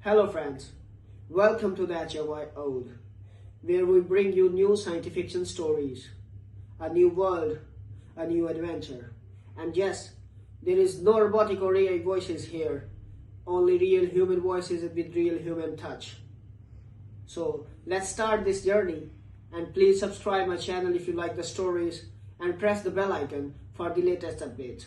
Hello friends, welcome to the HFY Ode, where we bring you new science fiction stories, a new world, a new adventure. And yes, there is no robotic or AI voices here, only real human voices with real human touch. So let's start this journey, and please subscribe my channel if you like the stories and press the bell icon for the latest updates.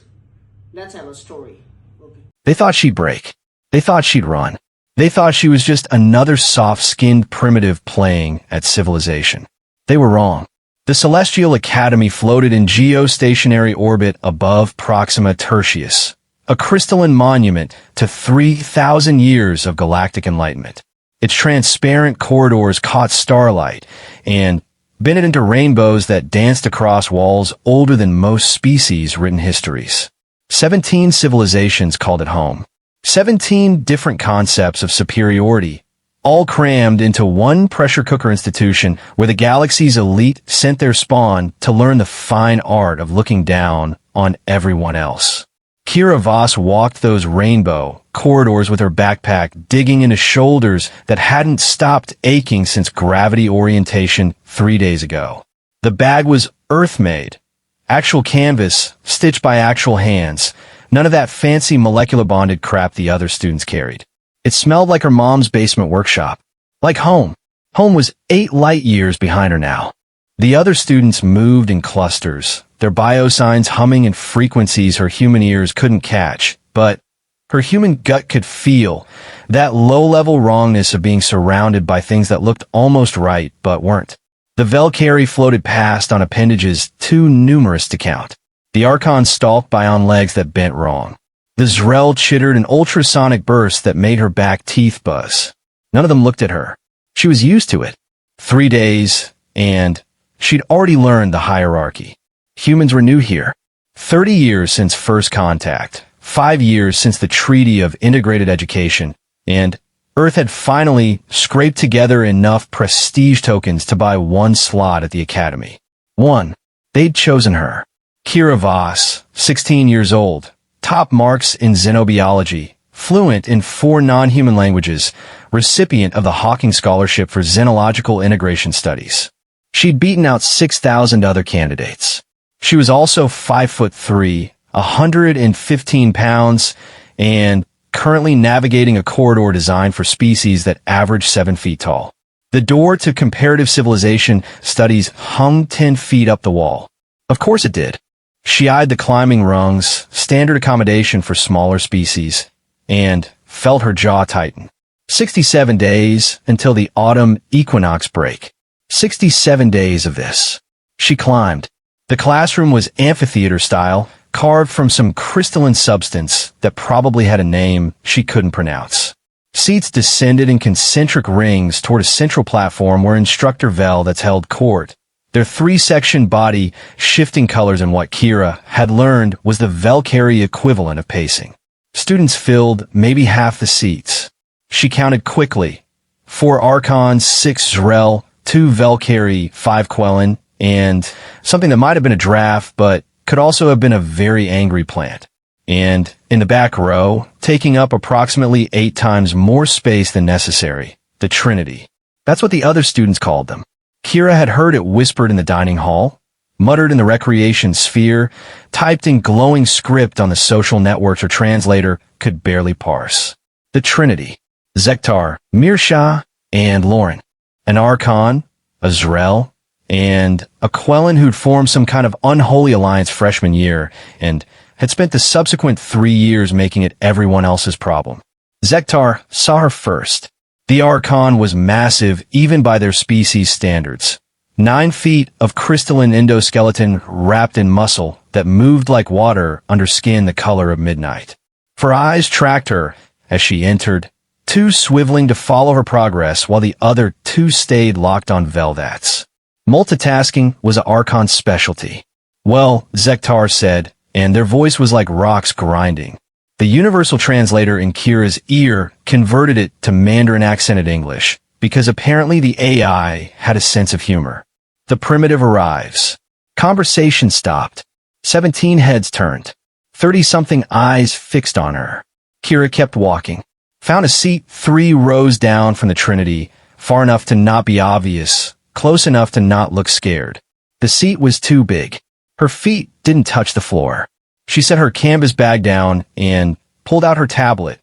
Let's have a story. Okay. They thought she'd break. They thought she'd run. They thought she was just another soft-skinned primitive playing at civilization. They were wrong. The Celestial Academy floated in geostationary orbit above Proxima Tertius, a crystalline monument to 3,000 years of galactic enlightenment. Its transparent corridors caught starlight and bent it into rainbows that danced across walls older than most species' written histories. 17 civilizations called it home. 17 different concepts of superiority, all crammed into one pressure cooker institution where the galaxy's elite sent their spawn to learn the fine art of looking down on everyone else. Kira Voss walked those rainbow corridors with her backpack, digging into shoulders that hadn't stopped aching since gravity orientation 3 days ago. The bag was Earth-made, actual canvas, stitched by actual hands. None of that fancy molecular bonded crap the other students carried. It smelled like her mom's basement workshop. Like home. Home was 8 light years behind her now. The other students moved in clusters, their biosigns humming in frequencies her human ears couldn't catch, but her human gut could feel that low-level wrongness of being surrounded by things that looked almost right but weren't. The Valkyrie floated past on appendages too numerous to count. The Archon stalked by on legs that bent wrong. The Zrel chittered an ultrasonic burst that made her back teeth buzz. None of them looked at her. She was used to it. 3 days, and she'd already learned the hierarchy. Humans were new here. 30 years since first contact, 5 years since the Treaty of Integrated Education, and Earth had finally scraped together enough prestige tokens to buy one slot at the Academy. One. They'd chosen her. Kira Voss, 16 years old, top marks in xenobiology, fluent in 4 non-human languages, recipient of the Hawking Scholarship for Xenological Integration Studies. She'd beaten out 6,000 other candidates. She was also 5'3", 115 pounds, and currently navigating a corridor designed for species that average 7 feet tall. The door to comparative civilization studies hung 10 feet up the wall. Of course it did. She eyed the climbing rungs, standard accommodation for smaller species, and felt her jaw tighten. 67 days until the autumn equinox break. 67 days of this. She climbed. The classroom was amphitheater style, carved from some crystalline substance that probably had a name she couldn't pronounce. Seats descended in concentric rings toward a central platform where Instructor Veldats held court. Their 3-section body shifting colors in what Kira had learned was the Valkyrie equivalent of pacing. Students filled maybe half the seats. She counted quickly. 4 Archons, 6 Zrel, 2 Valkyrie, 5 Quellen, and something that might have been a giraffe, but could also have been a very angry plant. And in the back row, taking up approximately 8 times more space than necessary, the Trinity. That's what the other students called them. Kira had heard it whispered in the dining hall, muttered in the recreation sphere, typed in glowing script on the social networks her translator could barely parse. The Trinity. Zektar, Mirsha, and Lauren. An Archon, a Zrel, and a Quellen who'd formed some kind of unholy alliance freshman year and had spent the subsequent 3 years making it everyone else's problem. Zektar saw her first. The Archon was massive even by their species standards. 9 feet of crystalline endoskeleton wrapped in muscle that moved like water under skin the color of midnight. Her eyes tracked her as she entered, 2 swiveling to follow her progress while the other 2 stayed locked on Veldats. Multitasking was an Archon's specialty. Well, Zektar said, and their voice was like rocks grinding. The universal translator in Kira's ear converted it to Mandarin-accented English, because apparently the AI had a sense of humor. The primitive arrives. Conversation stopped. 17 heads turned. 30-something eyes fixed on her. Kira kept walking. Found a seat 3 rows down from the Trinity, far enough to not be obvious, close enough to not look scared. The seat was too big. Her feet didn't touch the floor. She set her canvas bag down and pulled out her tablet.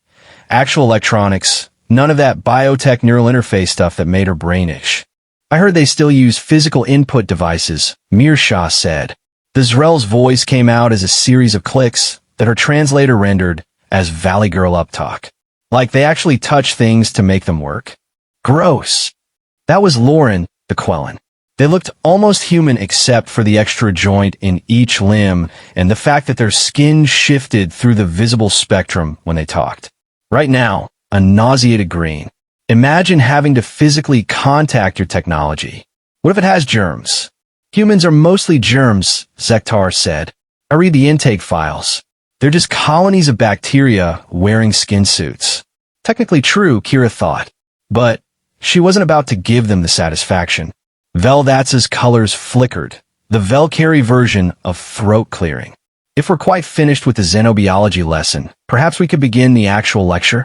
Actual electronics, none of that biotech neural interface stuff that made her brainish. I heard they still use physical input devices, Mirsha said. The Zrel's voice came out as a series of clicks that her translator rendered as Valley Girl uptalk. Like they actually touch things to make them work. Gross. That was Lauren, the Quellen. They looked almost human except for the extra joint in each limb and the fact that their skin shifted through the visible spectrum when they talked. Right now, a nauseated green. Imagine having to physically contact your technology. What if it has germs? Humans are mostly germs, Zektar said. I read the intake files. They're just colonies of bacteria wearing skin suits. Technically true, Kira thought. But she wasn't about to give them the satisfaction. Veldatz's colors flickered, the Velcari version of throat clearing. If we're quite finished with the xenobiology lesson, perhaps we could begin the actual lecture?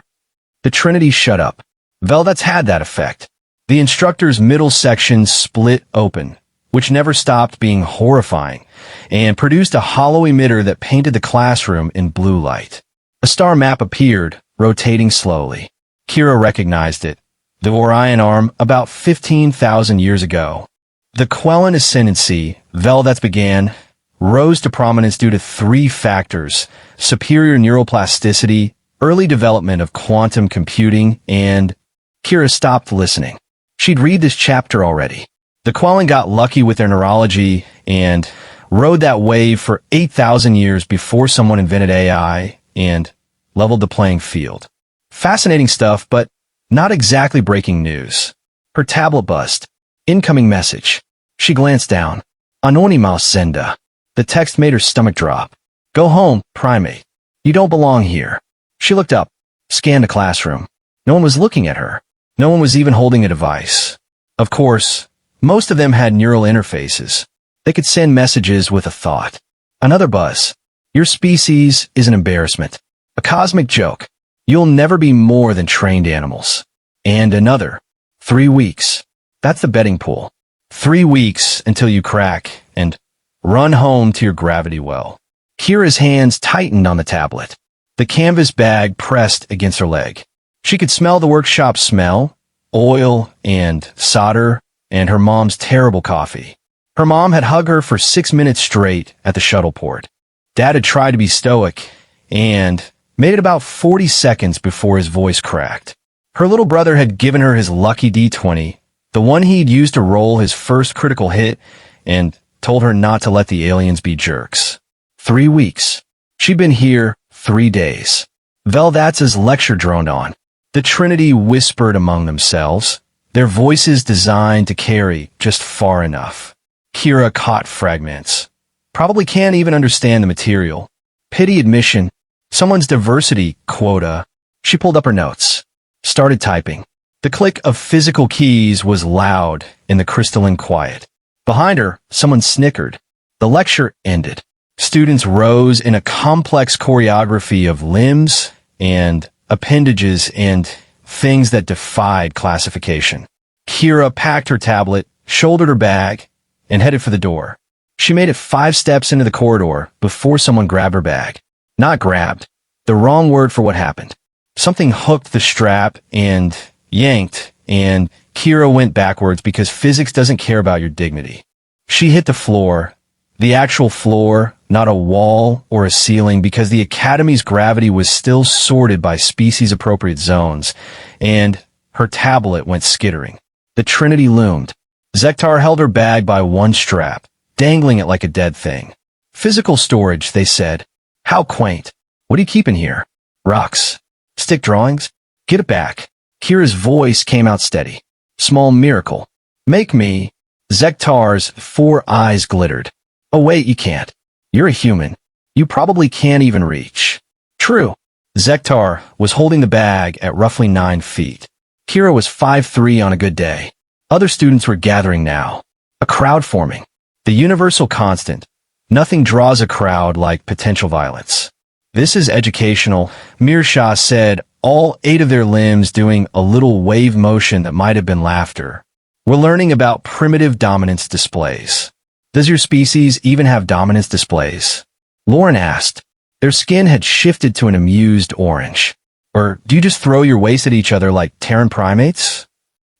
The Trinity shut up. Veldatz had that effect. The instructor's middle section split open, which never stopped being horrifying, and produced a hollow emitter that painted the classroom in blue light. A star map appeared, rotating slowly. Kira recognized it. The Orion arm about 15,000 years ago. The Quellen ascendancy, Veldatz began, rose to prominence due to 3 factors: superior neuroplasticity, early development of quantum computing, and Kira stopped listening. She'd read this chapter already. The Quellen got lucky with their neurology and rode that wave for 8,000 years before someone invented AI and leveled the playing field. Fascinating stuff, but not exactly breaking news. Her tablet buzzed. Incoming message. She glanced down. Anonymous Zenda. The text made her stomach drop. Go home, primate. You don't belong here. She looked up, scanned the classroom. No one was looking at her. No one was even holding a device. Of course, most of them had neural interfaces. They could send messages with a thought. Another buzz. Your species is an embarrassment. A cosmic joke. You'll never be more than trained animals. And another. 3 weeks. That's the betting pool. 3 weeks until you crack and run home to your gravity well. Kira's hands tightened on the tablet. The canvas bag pressed against her leg. She could smell the workshop smell, oil and solder, and her mom's terrible coffee. Her mom had hugged her for 6 minutes straight at the shuttle port. Dad had tried to be stoic and made it about 40 seconds before his voice cracked. Her little brother had given her his lucky D20, the one he'd used to roll his first critical hit, and told her not to let the aliens be jerks. 3 weeks. She'd been here 3 days. Veldatz's lecture droned on. The Trinity whispered among themselves, their voices designed to carry just far enough. Kira caught fragments. Probably can't even understand the material. Pity admission. Someone's diversity quota. She pulled up her notes. Started typing. The click of physical keys was loud in the crystalline quiet. Behind her, someone snickered. The lecture ended. Students rose in a complex choreography of limbs and appendages and things that defied classification. Kira packed her tablet, shouldered her bag, and headed for the door. She made it 5 steps into the corridor before someone grabbed her bag. Not grabbed. The wrong word for what happened. Something hooked the strap and yanked, and Kira went backwards because physics doesn't care about your dignity. She hit the floor. The actual floor, not a wall or a ceiling, because the Academy's gravity was still sorted by species-appropriate zones, and her tablet went skittering. The Trinity loomed. Zektar held her bag by one strap, dangling it like a dead thing. Physical storage, they said. How quaint. What are you keeping here? Rocks. Stick drawings? Get it back. Kira's voice came out steady. Small miracle. Make me. Zektar's 4 eyes glittered. Oh wait, you can't. You're a human. You probably can't even reach. True. Zektar was holding the bag at roughly 9 feet. Kira was 5'3" on a good day. Other students were gathering now. A crowd forming. The universal constant. Nothing draws a crowd like potential violence. This is educational, Mirsha said all 8 of their limbs doing a little wave motion that might have been laughter. We're learning about primitive dominance displays. Does your species even have dominance displays? Lauren asked. Their skin had shifted to an amused orange. Or do you just throw your waist at each other like Terran primates?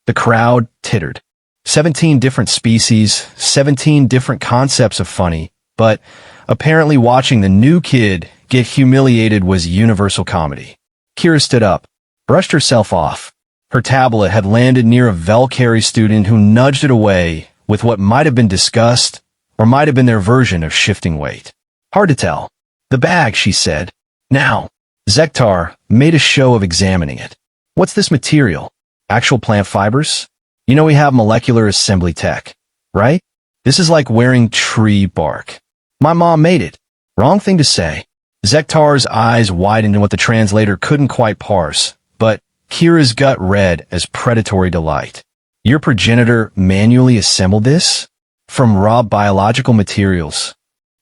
The crowd tittered. 17 different species, 17 different concepts of funny, but apparently watching the new kid get humiliated was universal comedy. Kira stood up, brushed herself off. Her tablet had landed near a Velcari student who nudged it away with what might have been disgust or might have been their version of shifting weight. Hard to tell. The bag, she said. Now, Zektar made a show of examining it. What's this material? Actual plant fibers? You know we have molecular assembly tech, right? This is like wearing tree bark. My mom made it. Wrong thing to say. Zektar's eyes widened in what the translator couldn't quite parse, but Kira's gut read as predatory delight. Your progenitor manually assembled this? From raw biological materials.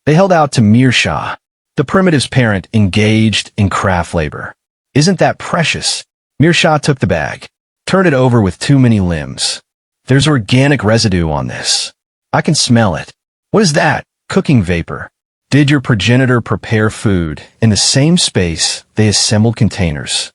They held out to Mirsha, the primitive's parent, engaged in craft labor. Isn't that precious? Mirsha took the bag, turned it over with too many limbs. There's organic residue on this. I can smell it. What is that? Cooking vapor. Did your progenitor prepare food in the same space they assembled containers?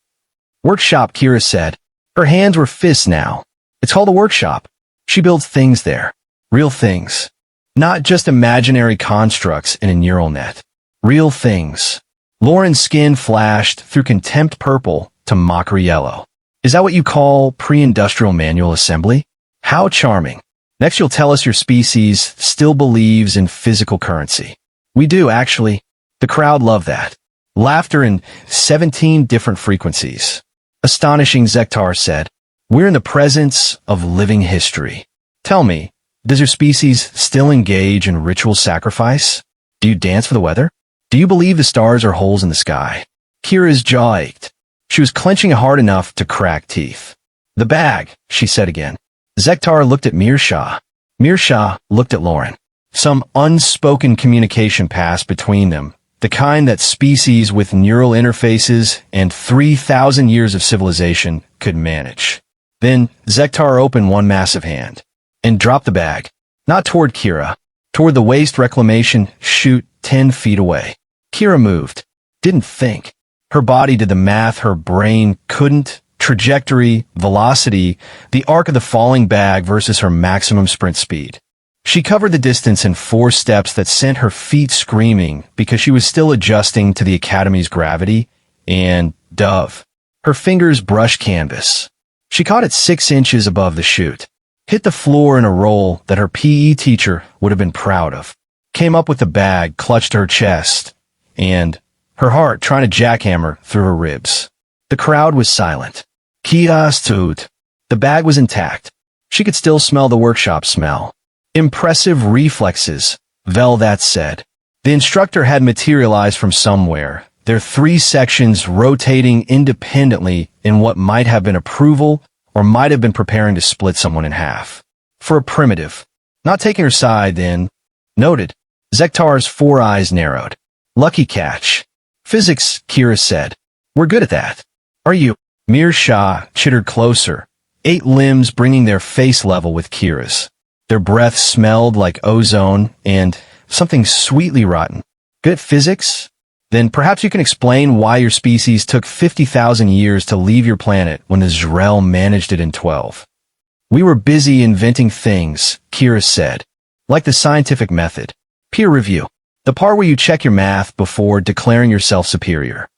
Workshop, Kira said. Her hands were fists now. It's called a workshop. She builds things there. Real things. Not just imaginary constructs in a neural net. Real things. Lauren's skin flashed through contempt purple to mockery yellow. Is that what you call pre-industrial manual assembly? How charming. Next you'll tell us your species still believes in physical currency. We do, actually. The crowd loved that. Laughter in 17 different frequencies. Astonishing, Zektar said. We're in the presence of living history. Tell me, does your species still engage in ritual sacrifice? Do you dance for the weather? Do you believe the stars are holes in the sky? Kira's jaw ached. She was clenching hard enough to crack teeth. The bag, she said again. Zektar looked at Mirsha. Mirsha looked at Lauren. Some unspoken communication passed between them, the kind that species with neural interfaces and 3,000 years of civilization could manage. Then Zektar opened one massive hand and dropped the bag, not toward Kira, toward the waste reclamation chute 10 feet away. Kira moved, didn't think. Her body did the math her brain couldn't. Trajectory, velocity, the arc of the falling bag versus her maximum sprint speed. She covered the distance in 4 steps that sent her feet screaming because she was still adjusting to the Academy's gravity, and dove. Her fingers brushed canvas. She caught it 6 inches above the chute, hit the floor in a roll that her PE teacher would have been proud of, came up with the bag, clutched her chest, and her heart trying to jackhammer through her ribs. The crowd was silent. Kia stood. The bag was intact. She could still smell the workshop smell. Impressive reflexes, Veldat said. The instructor had materialized from somewhere, their 3 sections rotating independently in what might have been approval or might have been preparing to split someone in half. For a primitive. Not taking her side, then. Noted. Zektar's 4 eyes narrowed. Lucky catch. Physics, Kira said. We're good at that. Are you? Mirsha chittered closer, 8 limbs bringing their face level with Kira's. Their breath smelled like ozone and something sweetly rotten. Good at physics? Then perhaps you can explain why your species took 50,000 years to leave your planet when Israel managed it in 12. We were busy inventing things, Kira said. Like the scientific method. Peer review. The part where you check your math before declaring yourself superior.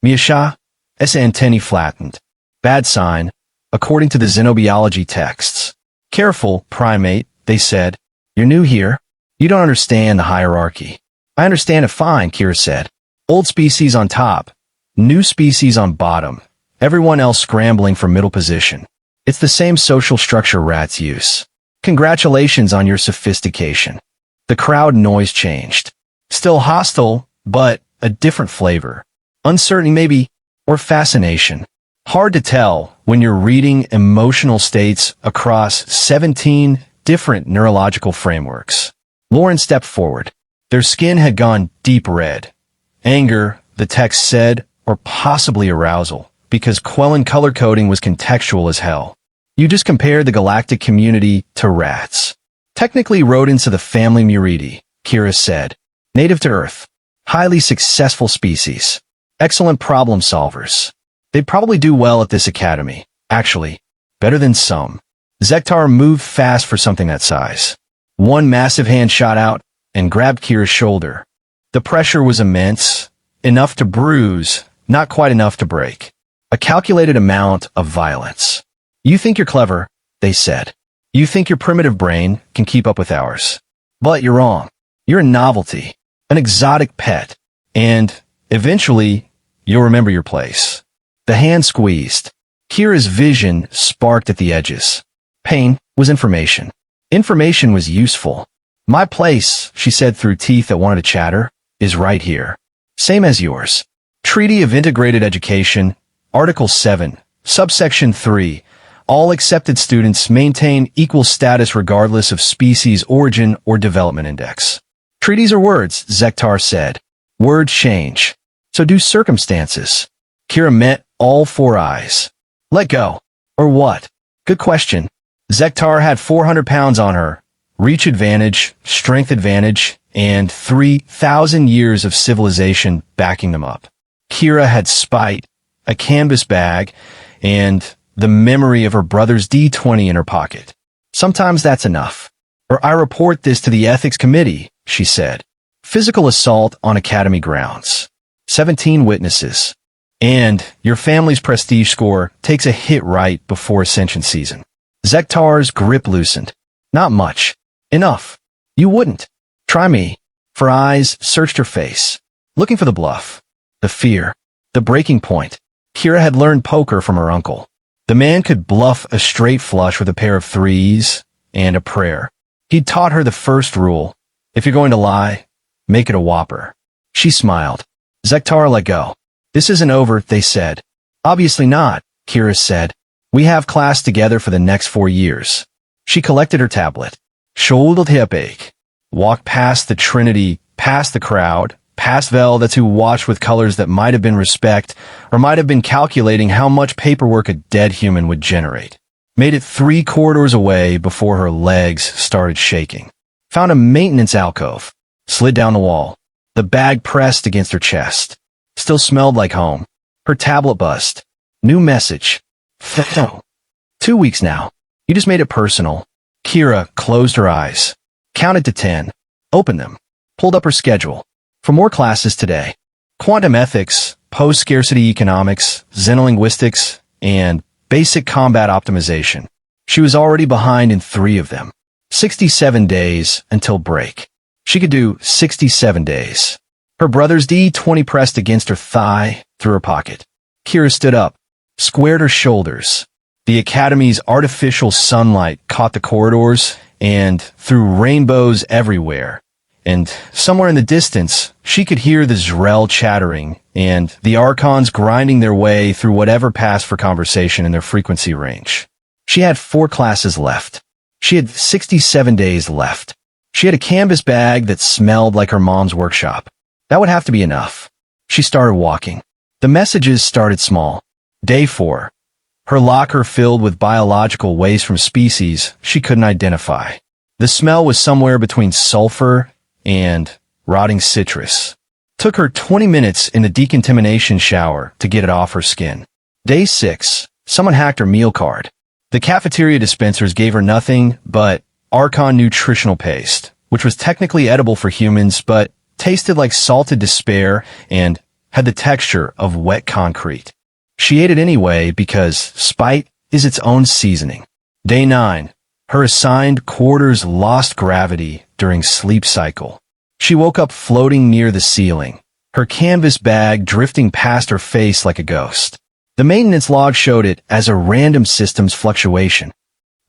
Mirsha? Antennae flattened. Bad sign, according to the xenobiology texts. Careful, primate, they said. You're new here. You don't understand the hierarchy. I understand it fine, Kira said. Old species on top, new species on bottom, everyone else scrambling for middle position. It's the same social structure rats use. Congratulations on your sophistication. The crowd noise changed. Still hostile, but a different flavor. Uncertain maybe, or fascination. Hard to tell when you're reading emotional states across 17 different neurological frameworks. Lauren stepped forward. Their skin had gone deep red. Anger, the text said, or possibly arousal, because Quellen color coding was contextual as hell. You just compared the galactic community to rats. Technically rodents of the family Muridae, Kira said. Native to Earth. Highly successful species. Excellent problem solvers. They'd probably do well at this academy. Actually, better than some. Zektar moved fast for something that size. One massive hand shot out and grabbed Kira's shoulder. The pressure was immense, enough to bruise, not quite enough to break. A calculated amount of violence. You think you're clever, they said. You think your primitive brain can keep up with ours. But you're wrong. You're a novelty, an exotic pet, and eventually you'll remember your place. The hand squeezed. Kira's vision sparked at the edges. Pain was information. Information was useful. My place, she said through teeth that wanted to chatter, is right here. Same as yours. Treaty of Integrated Education, Article 7, Subsection 3. All accepted students maintain equal status regardless of species origin or development index. Treaties are words, Zektar said. Words change. So do circumstances. Kira met all four eyes. Let go. Or what? Good question. Zektar had 400 pounds on her, reach advantage, strength advantage, and 3,000 years of civilization backing them up. Kira had spite, a canvas bag, and the memory of her brother's D20 in her pocket. Sometimes that's enough. Or I report this to the ethics committee, she said. Physical assault on academy grounds. 17 witnesses. And your family's prestige score takes a hit right before Ascension season. Zektar's grip loosened. Not much. Enough. You wouldn't. Try me. Her eyes searched her face, looking for the bluff, the fear, the breaking point. Kira had learned poker from her uncle. The man could bluff a straight flush with a pair of threes and a prayer. He'd taught her the first rule. If you're going to lie, make it a whopper. She smiled. Zektar let go. This isn't over, they said. Obviously not, Kira said. We have class together for the next 4 years. She collected her tablet. Shouldered hip ache. Walked past the Trinity, past the crowd, past Vel, that's who watched with colors that might have been respect, or might have been calculating how much paperwork a dead human would generate. Made it 3 corridors away before her legs started shaking. Found a maintenance alcove. Slid down the wall. The bag pressed against her chest. Still smelled like home. Her tablet buzzed. New message. 2 weeks now. You just made it personal. Kira closed her eyes. Counted to 10. Opened them. Pulled up her schedule. For more classes today. Quantum ethics, post-scarcity economics, xenolinguistics, and basic combat optimization. She was already behind in 3 of them. 67 days until break. She could do 67 days. Her brother's D20 pressed against her thigh through her pocket. Kira stood up, squared her shoulders. The academy's artificial sunlight caught the corridors and threw rainbows everywhere. And somewhere in the distance, she could hear the Zrel chattering and the Archons grinding their way through whatever passed for conversation in their frequency range. She had 4 classes left. She had 67 days left. She had a canvas bag that smelled like her mom's workshop. That would have to be enough. She started walking. The messages started small. Day 4. Her locker filled with biological waste from species she couldn't identify. The smell was somewhere between sulfur and rotting citrus. Took her 20 minutes in the decontamination shower to get it off her skin. Day 6. Someone hacked her meal card. The cafeteria dispensers gave her nothing but Archon nutritional paste, which was technically edible for humans, but tasted like salted despair and had the texture of wet concrete. She ate it anyway because spite is its own seasoning. Day 9. Her assigned quarters lost gravity during sleep cycle. She woke up floating near the ceiling, her canvas bag drifting past her face like a ghost. The maintenance log showed it as a random systems fluctuation.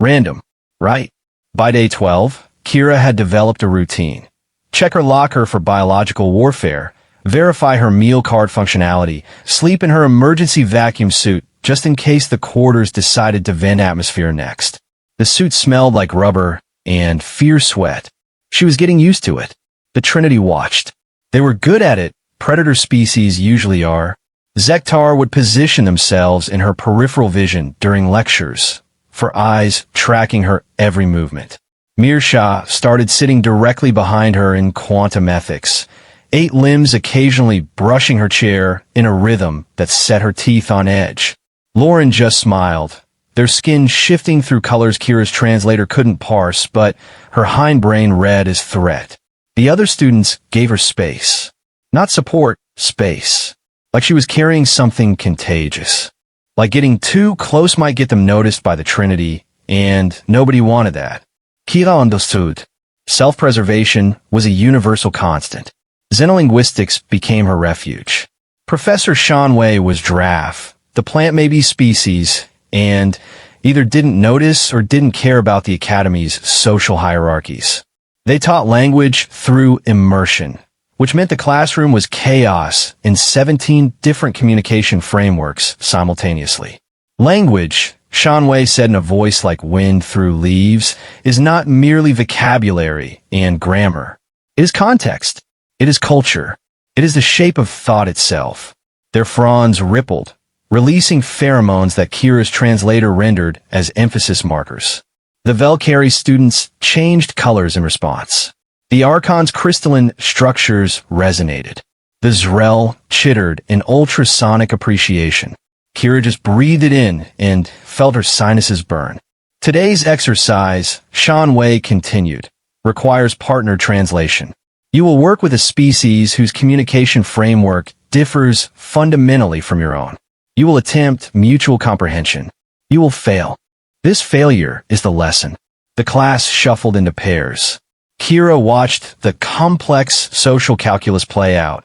Random, right? By day 12, Kira had developed a routine. Check her locker for biological warfare, verify her meal card functionality, sleep in her emergency vacuum suit just in case the quarters decided to vent atmosphere next. The suit smelled like rubber and fierce sweat. She was getting used to it. The Trinity watched. They were good at it, predator species usually are. Zektar would position themselves in her peripheral vision during lectures, for eyes tracking her every movement. Mirsha started sitting directly behind her in quantum ethics, 8 limbs occasionally brushing her chair in a rhythm that set her teeth on edge. Lauren just smiled, their skin shifting through colors Kira's translator couldn't parse, but her hindbrain read as threat. The other students gave her space. Not support, space. Like she was carrying something contagious. Like getting too close might get them noticed by the Trinity, and nobody wanted that. Kira understood. Self-preservation was a universal constant. Xenolinguistics became her refuge. Professor Shanwei was Giraffe, the plant may be species, and either didn't notice or didn't care about the Academy's social hierarchies. They taught language through immersion, which meant the classroom was chaos in 17 different communication frameworks simultaneously. Language, Shanwei said in a voice like wind through leaves, is not merely vocabulary and grammar. It is context. It is culture. It is the shape of thought itself. Their fronds rippled, releasing pheromones that Kira's translator rendered as emphasis markers. The Velkari students changed colors in response. The Archon's crystalline structures resonated. The Zrel chittered in ultrasonic appreciation. Kira just breathed it in and felt her sinuses burn. Today's exercise, Shanwei continued, requires partner translation. You will work with a species whose communication framework differs fundamentally from your own. You will attempt mutual comprehension. You will fail. This failure is the lesson. The class shuffled into pairs. Kira watched the complex social calculus play out.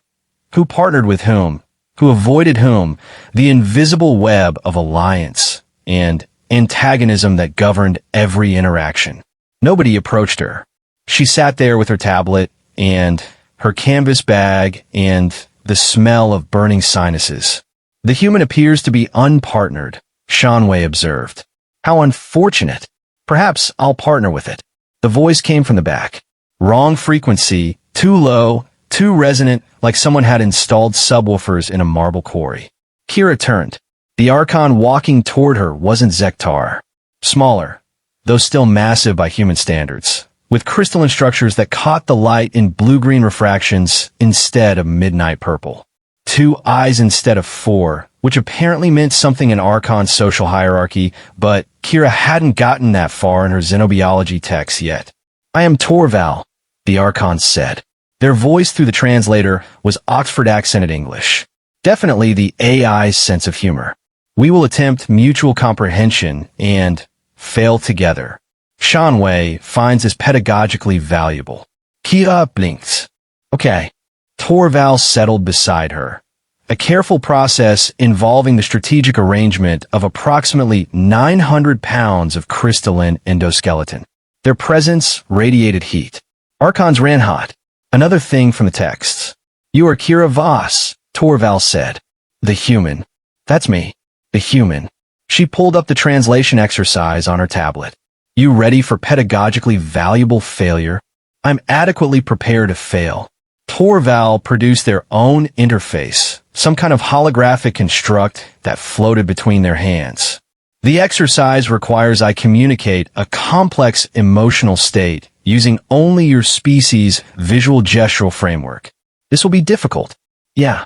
Who partnered with whom? Who avoided whom? The invisible web of alliance and antagonism that governed every interaction. Nobody approached her. She sat there with her tablet and her canvas bag and the smell of burning sinuses. The human appears to be unpartnered, Shanwei observed. How unfortunate. Perhaps I'll partner with it. The voice came from the back. Wrong frequency, too low, too resonant, like someone had installed subwoofers in a marble quarry. Kira turned. The Archon walking toward her wasn't Zektar. Smaller, though still massive by human standards, with crystalline structures that caught the light in blue-green refractions instead of midnight purple. 2 eyes instead of 4, which apparently meant something in Archon's social hierarchy, but Kira hadn't gotten that far in her xenobiology text yet. I am Torval, the Archons said. Their voice through the translator was Oxford-accented English. Definitely the AI's sense of humor. We will attempt mutual comprehension and fail together. Shanwei finds this pedagogically valuable. Kira blinks. Okay. Torval settled beside her. A careful process involving the strategic arrangement of approximately 900 pounds of crystalline endoskeleton. Their presence radiated heat. Archons ran hot. Another thing from the texts. You are Kira Voss, Torval said. The human. That's me. The human. She pulled up the translation exercise on her tablet. You ready for pedagogically valuable failure? I'm adequately prepared to fail. Torval produced their own interface, some kind of holographic construct that floated between their hands. The exercise requires I communicate a complex emotional state using only your species' visual gestural framework. This will be difficult. Yeah.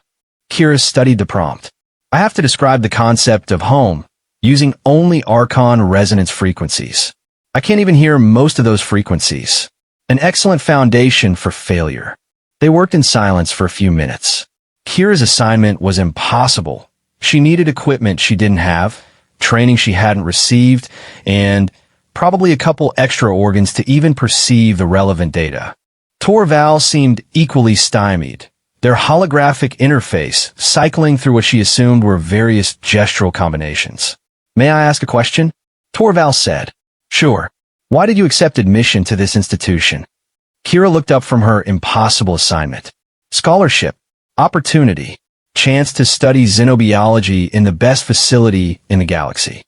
Kira studied the prompt. I have to describe the concept of home using only Archon resonance frequencies. I can't even hear most of those frequencies. An excellent foundation for failure. They worked in silence for a few minutes. Kira's assignment was impossible. She needed equipment she didn't have, training she hadn't received, and probably a couple extra organs to even perceive the relevant data. Torval seemed equally stymied, their holographic interface cycling through what she assumed were various gestural combinations. May I ask a question? Torval said. Sure. Why did you accept admission to this institution? Kira looked up from her impossible assignment. Scholarship, opportunity, chance to study xenobiology in the best facility in the galaxy.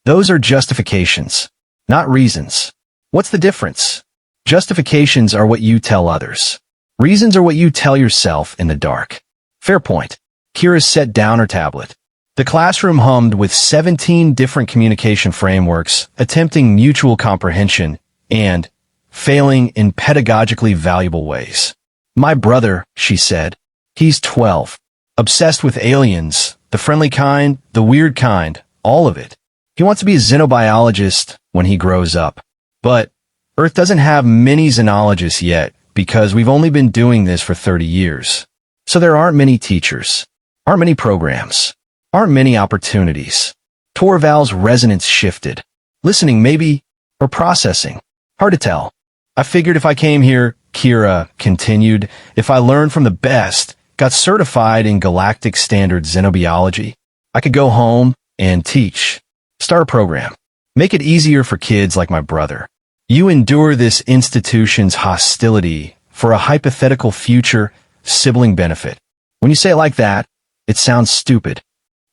Those are justifications, not reasons. What's the difference? Justifications are what you tell others. Reasons are what you tell yourself in the dark. Fair point. Kira set down her tablet. The classroom hummed with 17 different communication frameworks, attempting mutual comprehension and failing in pedagogically valuable ways. My brother, she said. He's 12. Obsessed with aliens, the friendly kind, the weird kind, all of it. He wants to be a xenobiologist when he grows up. But Earth doesn't have many xenologists yet because we've only been doing this for 30 years. So there aren't many teachers, aren't many programs, aren't many opportunities. Torval's resonance shifted. Listening maybe, or processing. Hard to tell. I figured if I came here, Kira continued, if I learned from the best, got certified in galactic standard xenobiology, I could go home and teach. Start a program. Make it easier for kids like my brother. You endure this institution's hostility for a hypothetical future sibling benefit. When you say it like that, it sounds stupid.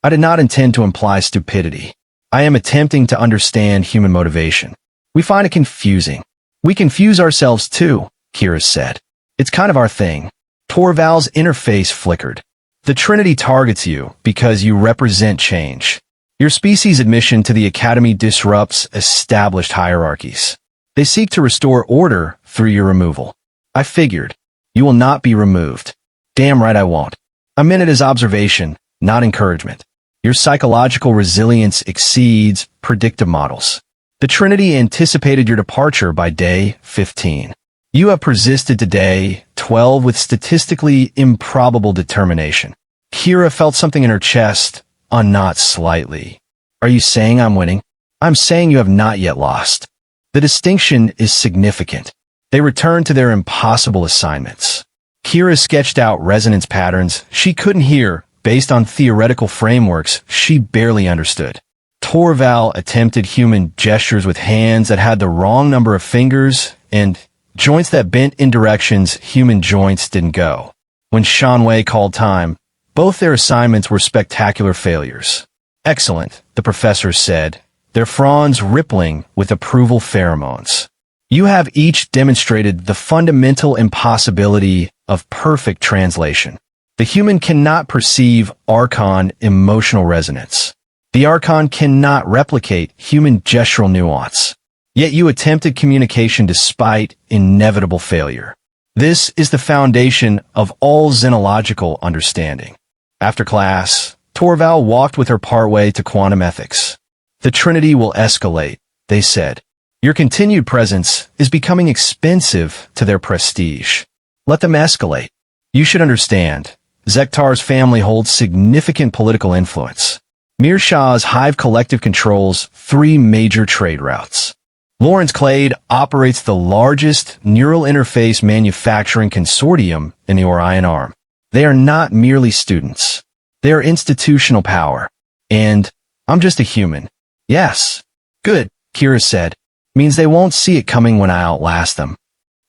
I did not intend to imply stupidity. I am attempting to understand human motivation. We find it confusing. We confuse ourselves too, Kira said. It's kind of our thing. Torval's interface flickered. The Trinity targets you because you represent change. Your species' admission to the Academy disrupts established hierarchies. They seek to restore order through your removal. I figured. You will not be removed. Damn right I won't. I meant it as observation, not encouragement. Your psychological resilience exceeds predictive models. The Trinity anticipated your departure by day 15. You have persisted to day 12 with statistically improbable determination. Kira felt something in her chest, not slightly. Are you saying I'm winning? I'm saying you have not yet lost. The distinction is significant. They returned to their impossible assignments. Kira sketched out resonance patterns she couldn't hear based on theoretical frameworks she barely understood. Torval attempted human gestures with hands that had the wrong number of fingers and joints that bent in directions human joints didn't go. When Shanwei called time, both their assignments were spectacular failures. Excellent, the professor said, their fronds rippling with approval pheromones. You have each demonstrated the fundamental impossibility of perfect translation. The human cannot perceive Archon emotional resonance. The Archon cannot replicate human gestural nuance. Yet you attempted communication despite inevitable failure. This is the foundation of all xenological understanding. After class, Torval walked with her partway to quantum ethics. The Trinity will escalate, they said. Your continued presence is becoming expensive to their prestige. Let them escalate. You should understand, Zektar's family holds significant political influence. Mir Shah's Hive Collective controls 3 major trade routes. Lawrence Clade operates the largest neural interface manufacturing consortium in the Orion Arm. They are not merely students. They are institutional power. And I'm just a human. Yes. Good, Kira said. Means they won't see it coming when I outlast them.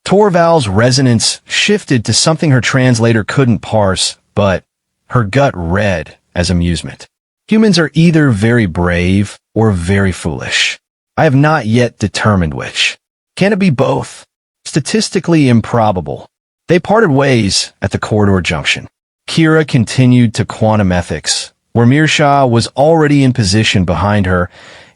Torval's resonance shifted to something her translator couldn't parse, but her gut read as amusement. Humans are either very brave or very foolish. I have not yet determined which. Can it be both? Statistically improbable. They parted ways at the corridor junction. Kira continued to quantum ethics, where Mirsha was already in position behind her,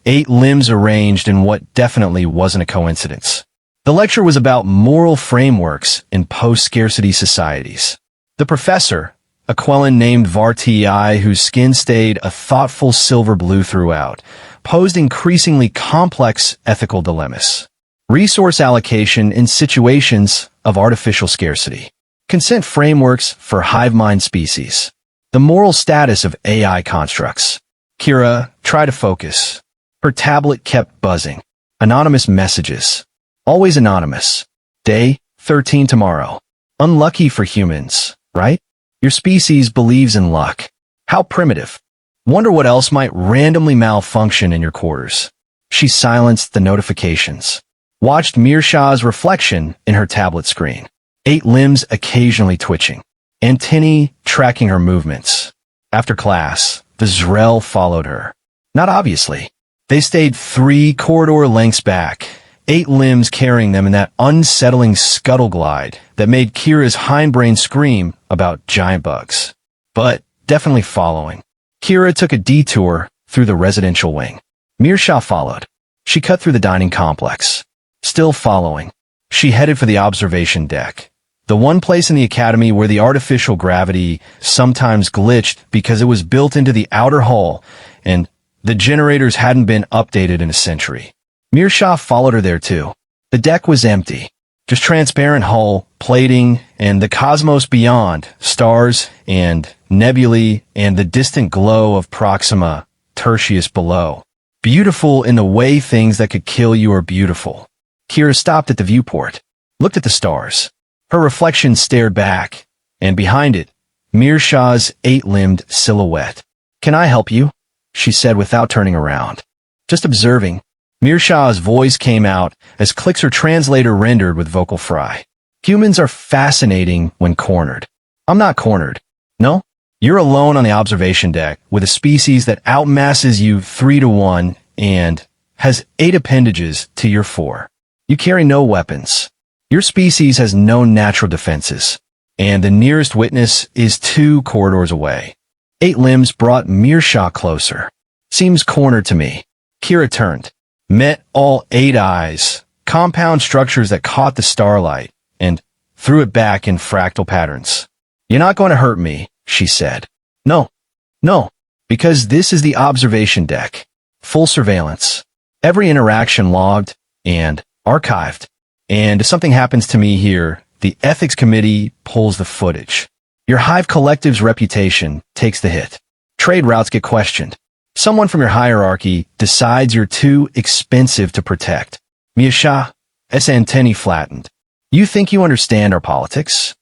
8 limbs arranged in what definitely wasn't a coincidence. The lecture was about moral frameworks in post-scarcity societies. The professor, a Quellan named Varti, whose skin stayed a thoughtful silver blue throughout, posed increasingly complex ethical dilemmas. Resource allocation in situations of artificial scarcity. Consent frameworks for hive mind species. The moral status of AI constructs. Kira, try to focus. Her tablet kept buzzing. Anonymous messages. Always anonymous. Day 13 tomorrow. Unlucky for humans, right? Your species believes in luck. How primitive. Wonder what else might randomly malfunction in your quarters. She silenced the notifications. Watched Mirshah's reflection in her tablet screen. 8 limbs occasionally twitching. Antennae tracking her movements. After class, the Zrel followed her. Not obviously. They stayed 3 corridor lengths back, 8 limbs carrying them in that unsettling scuttle glide that made Kira's hindbrain scream about giant bugs. But definitely following. Kira took a detour through the residential wing. Mirsha followed. She cut through the dining complex. Still following. She headed for the observation deck. The one place in the academy where the artificial gravity sometimes glitched because it was built into the outer hull and the generators hadn't been updated in a century. Mirsha followed her there too. The deck was empty. Just transparent hull, plating, and the cosmos beyond, stars and nebulae and the distant glow of Proxima Tertius below. Beautiful in the way things that could kill you are beautiful. Kira stopped at the viewport, looked at the stars. Her reflection stared back, and behind it, Mirsha's eight-limbed silhouette. "Can I help you?" she said without turning around. "Just observing." Mirsha's voice came out as Clixer translator rendered with vocal fry. "Humans are fascinating when cornered." "I'm not cornered." "No? You're alone on the observation deck with a species that outmasses you 3-to-1 and has 8 appendages to your 4. You carry no weapons. Your species has no natural defenses, and the nearest witness is 2 corridors away." 8 limbs brought Mirsha closer. "Seems cornered to me." Kira turned, met all 8 eyes, compound structures that caught the starlight, and threw it back in fractal patterns. "You're not going to hurt me," she said. No, because this is the observation deck. Full surveillance. Every interaction logged and archived. And if something happens to me here, the ethics committee pulls the footage. Your Hive Collective's reputation takes the hit. Trade routes get questioned. Someone from your hierarchy decides you're too expensive to protect. Mirsha, S antennae flattened. "You think you understand our politics?"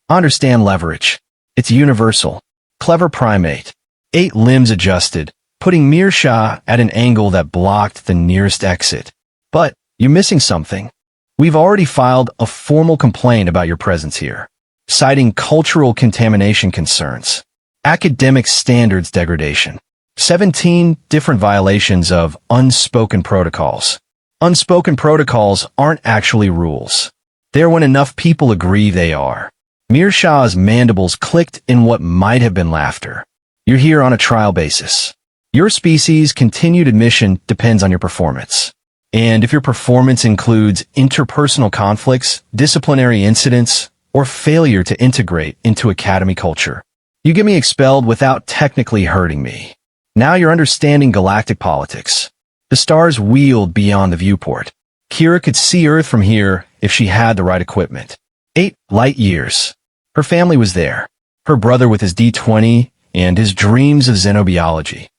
"Understand leverage. It's universal." Clever primate. 8 limbs adjusted, putting Mirsha at an angle that blocked the nearest exit. "But you're missing something. We've already filed a formal complaint about your presence here, citing cultural contamination concerns, academic standards degradation, 17 different violations of unspoken protocols. Unspoken protocols aren't actually rules. They're when enough people agree they are." Mirsha's mandibles clicked in what might have been laughter. "You're here on a trial basis. Your species' continued admission depends on your performance. And if your performance includes interpersonal conflicts, disciplinary incidents, or failure to integrate into academy culture, you get me expelled without technically hurting me. Now you're understanding galactic politics." The stars wheeled beyond the viewport. Kira could see Earth from here if she had the right equipment. 8 light years. Her family was there. Her brother with his D20 and his dreams of xenobiology.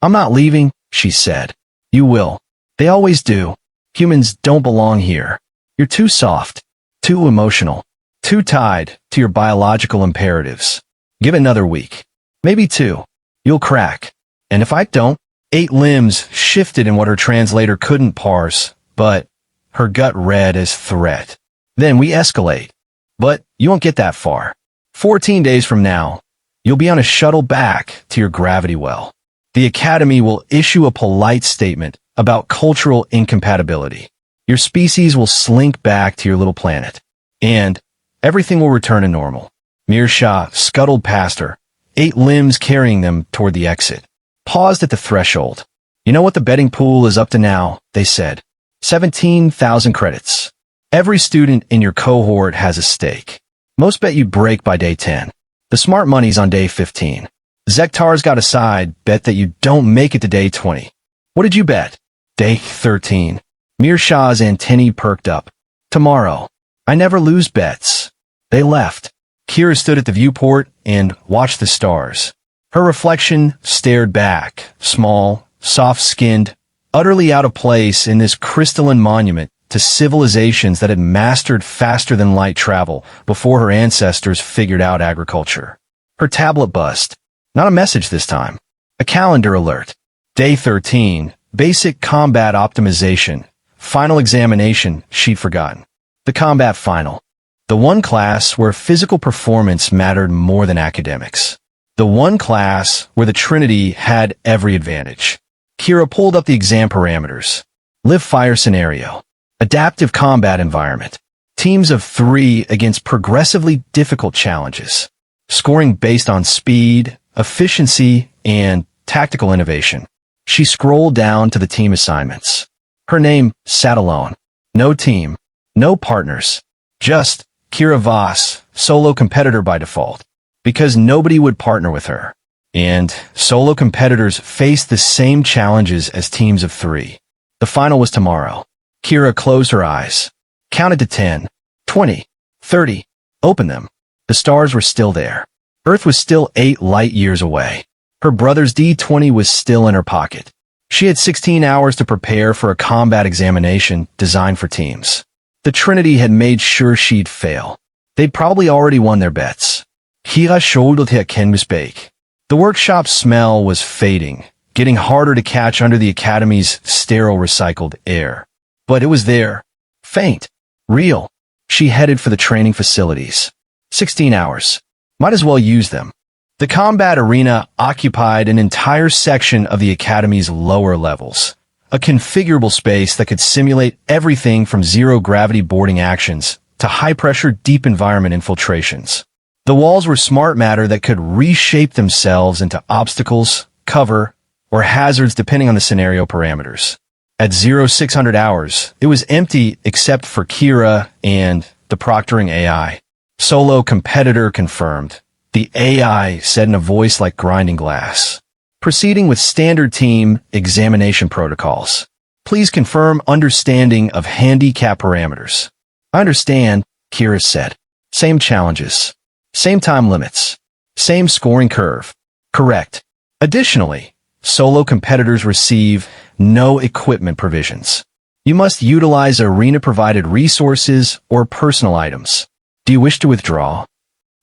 "I'm not leaving," she said. "You will. They always do. Humans don't belong here. You're too soft, too emotional, too tied to your biological imperatives. Give it another week. Maybe 2. You'll crack. And if I don't..." 8 limbs shifted in what her translator couldn't parse, but her gut read as threat. "Then we escalate. But you won't get that far. 14 days from now, you'll be on a shuttle back to your gravity well. The Academy will issue a polite statement about cultural incompatibility. Your species will slink back to your little planet, and everything will return to normal." Mirsha scuttled past her, 8 limbs carrying them toward the exit. Paused at the threshold. "You know what the betting pool is up to now," they said. 17,000 credits. Every student in your cohort has a stake. Most bet you break by day 10. The smart money's on day 15. Zektar's got a side bet that you don't make it to day 20. "What did you bet?" "Day 13. Mirsha's antennae perked up. "Tomorrow. I never lose bets." They left. Kira stood at the viewport and watched the stars. Her reflection stared back, small, soft-skinned, utterly out of place in this crystalline monument to civilizations that had mastered faster-than-light travel before her ancestors figured out agriculture. Her tablet buzzed. Not a message this time. A calendar alert. Day 13, basic combat optimization. Final examination she'd forgotten. The combat final. The one class where physical performance mattered more than academics. The one class where the Trinity had every advantage. Kira pulled up the exam parameters. Live fire scenario. Adaptive combat environment. Teams of 3 against progressively difficult challenges. Scoring based on speed, efficiency, and tactical innovation. She scrolled down to the team assignments. Her name sat alone. No team, no partners, just Kira Voss, solo competitor by default, because nobody would partner with her. And solo competitors faced the same challenges as teams of 3. The final was tomorrow. Kira closed her eyes, counted to 10, 20, 30, opened them. The stars were still there. Earth was still 8 light years away. Her brother's D20 was still in her pocket. She had 16 hours to prepare for a combat examination designed for teams. The Trinity had made sure she'd fail. They'd probably already won their bets. Kira shouldered her Kenmusbake. The workshop smell was fading, getting harder to catch under the Academy's sterile recycled air. But it was there. Faint. Real. She headed for the training facilities. 16 hours. Might as well use them. The combat arena occupied an entire section of the Academy's lower levels, a configurable space that could simulate everything from zero-gravity boarding actions to high-pressure deep environment infiltrations. The walls were smart matter that could reshape themselves into obstacles, cover, or hazards depending on the scenario parameters. At 0600 hours, it was empty except for Kira and the proctoring AI. Solo competitor confirmed. The AI said in a voice like grinding glass. Proceeding with standard team examination protocols. Please confirm understanding of handicap parameters. I understand, Kira said. Same challenges. Same time limits. Same scoring curve. Correct. Additionally, solo competitors receive no equipment provisions. You must utilize arena-provided resources or personal items. Do you wish to withdraw?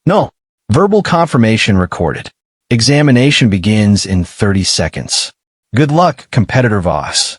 No. Verbal confirmation recorded. Examination begins in 30 seconds. Good luck, competitor Voss.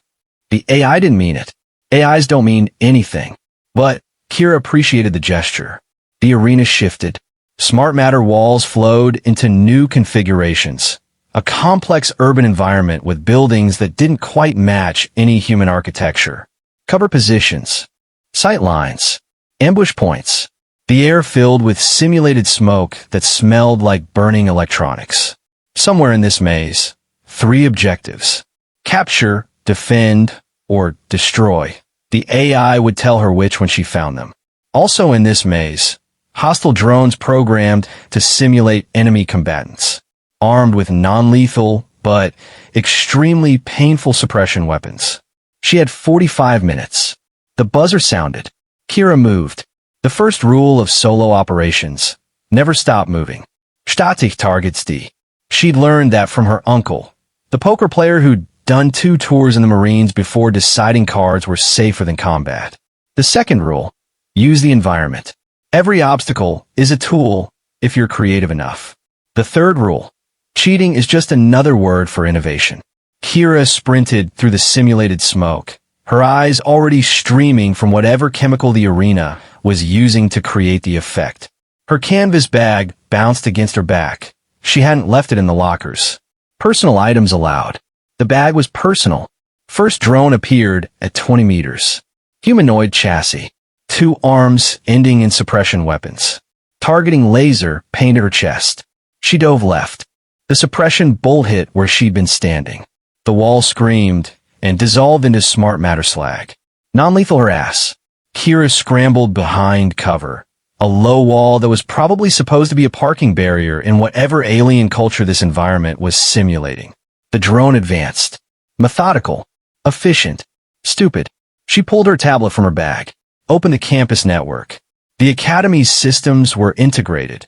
The AI didn't mean it. AIs don't mean anything. But Kira appreciated the gesture. The arena shifted. Smart matter walls flowed into new configurations. A complex urban environment with buildings that didn't quite match any human architecture. Cover positions. Sight lines. Ambush points. The air filled with simulated smoke that smelled like burning electronics. Somewhere in this maze, 3 objectives. Capture, defend, or destroy. The AI would tell her which when she found them. Also in this maze, hostile drones programmed to simulate enemy combatants, armed with non-lethal but extremely painful suppression weapons. She had 45 minutes. The buzzer sounded. Kira moved. The first rule of solo operations: never stop moving. Static targets D. She'd learned that from her uncle, the poker player who'd done 2 tours in the Marines before deciding cards were safer than combat. The second rule: use the environment. Every obstacle is a tool if you're creative enough. The third rule: cheating is just another word for innovation. Kira sprinted through the simulated smoke, her eyes already streaming from whatever chemical the arena was using to create the effect. Her canvas bag bounced against her back. She hadn't left it in the lockers. Personal items allowed. The bag was personal. First drone appeared at 20 meters. Humanoid chassis. 2 arms ending in suppression weapons. Targeting laser painted her chest. She dove left. The suppression bolt hit where she'd been standing. The wall screamed and dissolved into smart matter slag. Non-lethal her ass. Kira scrambled behind cover. A low wall that was probably supposed to be a parking barrier in whatever alien culture this environment was simulating. The drone advanced. Methodical. Efficient. Stupid. She pulled her tablet from her bag. Opened the campus network. The Academy's systems were integrated.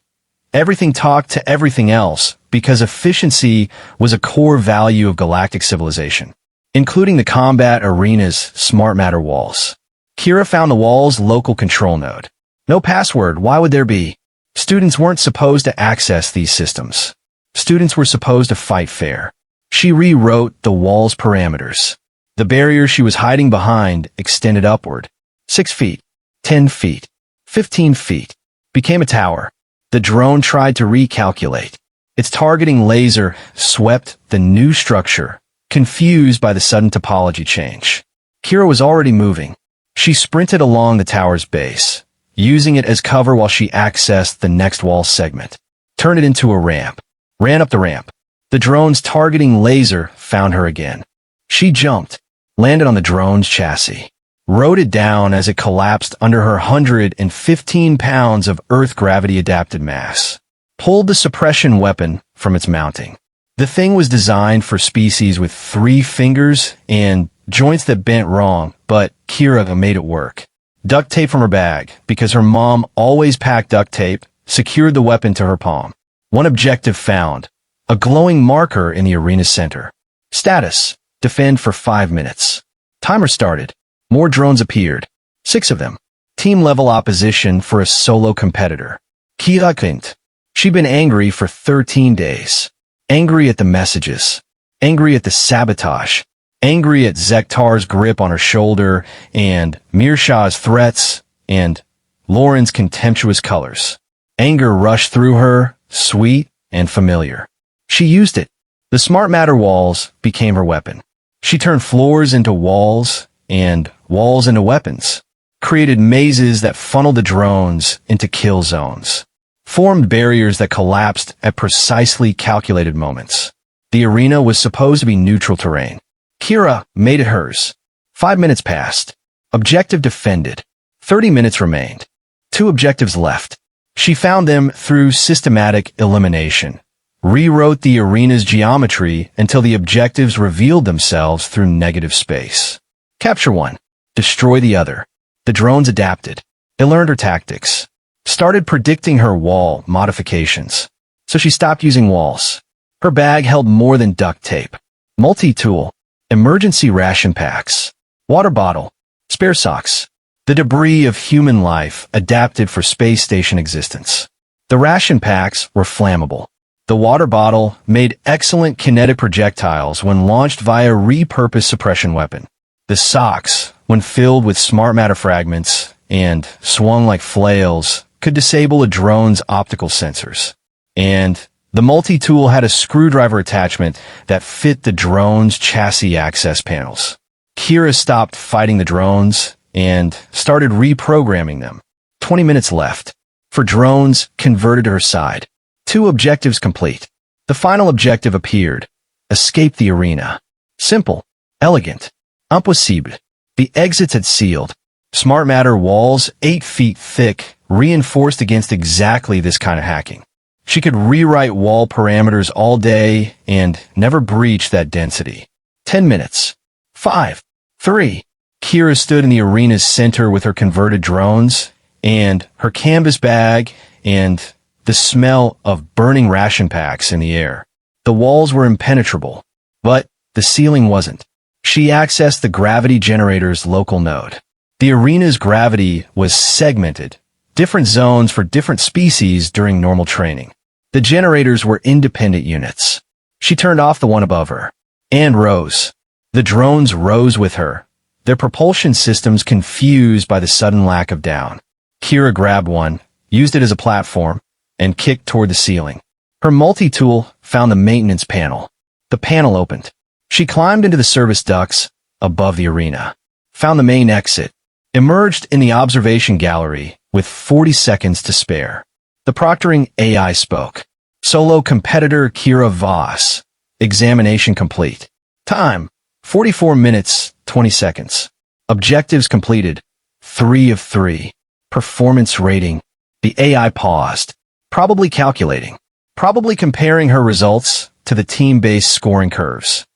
Everything talked to everything else because efficiency was a core value of galactic civilization, including the combat arena's smart matter walls. Kira found the wall's local control node. No password, why would there be? Students weren't supposed to access these systems. Students were supposed to fight fair. She rewrote the wall's parameters. The barrier she was hiding behind extended upward. 6 feet, 10 feet, 15 feet. Became a tower. The drone tried to recalculate. Its targeting laser swept the new structure, confused by the sudden topology change. Kira was already moving. She sprinted along the tower's base, using it as cover while she accessed the next wall segment. Turn it into a ramp. ran up the ramp. The drone's targeting laser found her again. She jumped, landed on the drone's chassis, rode it down as it collapsed under her 115 pounds of Earth gravity-adapted mass, pulled the suppression weapon from its mounting. The thing was designed for species with 3 fingers and joints that bent wrong, but Kira made it work. Duct tape from her bag, because her mom always packed duct tape, secured the weapon to her palm. One objective found, a glowing marker in the arena's center. Status, defend for 5 minutes. Timer started. More drones appeared. 6 of them. Team-level opposition for a solo competitor. Kira couldn't. She'd been angry for 13 days. Angry at the messages. Angry at the sabotage. Angry at Zektar's grip on her shoulder, and Mirshah's threats, and Lauren's contemptuous colors. Anger rushed through her, sweet and familiar. She used it. The smart matter walls became her weapon. She turned floors into walls, and walls into weapons. Created mazes that funneled the drones into kill zones. Formed barriers that collapsed at precisely calculated moments. The arena was supposed to be neutral terrain. Kira made it hers. 5 minutes passed. Objective defended. 30 minutes remained. 2 objectives left. She found them through systematic elimination. Rewrote the arena's geometry until the objectives revealed themselves through negative space. Capture one. Destroy the other. The drones adapted. They learned her tactics. Started predicting her wall modifications. So she stopped using walls. Her bag held more than duct tape. Multi-tool. Emergency ration packs. Water bottle. Spare socks. The debris of human life adapted for space station existence. The ration packs were flammable. The water bottle made excellent kinetic projectiles when launched via repurposed suppression weapon. The socks, when filled with smart matter fragments and swung like flails, could disable a drone's optical sensors. And the multi-tool had a screwdriver attachment that fit the drone's chassis access panels. Kira stopped fighting the drones and started reprogramming them. 20 minutes left. For drones converted to her side. 2 objectives complete. The final objective appeared. Escape the arena. Simple. Elegant. Impossible. The exits had sealed. Smart matter walls 8 feet thick, reinforced against exactly this kind of hacking. She could rewrite wall parameters all day and never breach that density. 10 minutes. 5. 3. Kira stood in the arena's center with her converted drones and her canvas bag and the smell of burning ration packs in the air. The walls were impenetrable, but the ceiling wasn't. She accessed the gravity generator's local node. The arena's gravity was segmented, different zones for different species during normal training. The generators were independent units. She turned off the one above her and rose. The drones rose with her, their propulsion systems confused by the sudden lack of down. Kira grabbed one, used it as a platform, and kicked toward the ceiling. Her multi-tool found the maintenance panel. The panel opened. She climbed into the service ducts above the arena, found the main exit, emerged in the observation gallery with 40 seconds to spare. The proctoring AI spoke. Solo competitor Kira Voss. Examination complete. Time, 44 minutes, 20 seconds. Objectives completed. 3 of 3. Performance rating. The AI paused. Probably calculating. Probably comparing her results to the team-based scoring curves.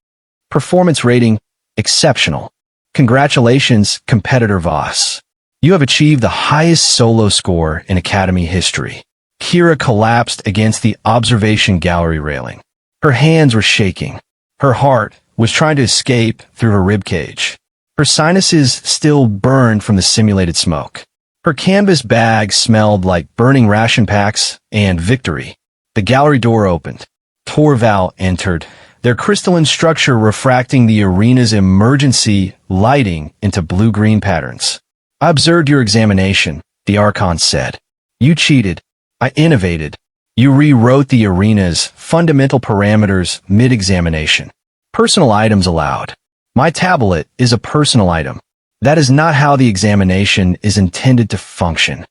Performance rating, exceptional. Congratulations, competitor Voss. You have achieved the highest solo score in Academy history. Kira collapsed against the observation gallery railing. Her hands were shaking. Her heart was trying to escape through her ribcage. Her sinuses still burned from the simulated smoke. Her canvas bag smelled like burning ration packs and victory. The gallery door opened. Torval entered, their crystalline structure refracting the arena's emergency lighting into blue-green patterns. I observed your examination, the Archon said. You cheated. I innovated. You rewrote the arena's fundamental parameters mid-examination. Personal items allowed. My tablet is a personal item. That is not how the examination is intended to function.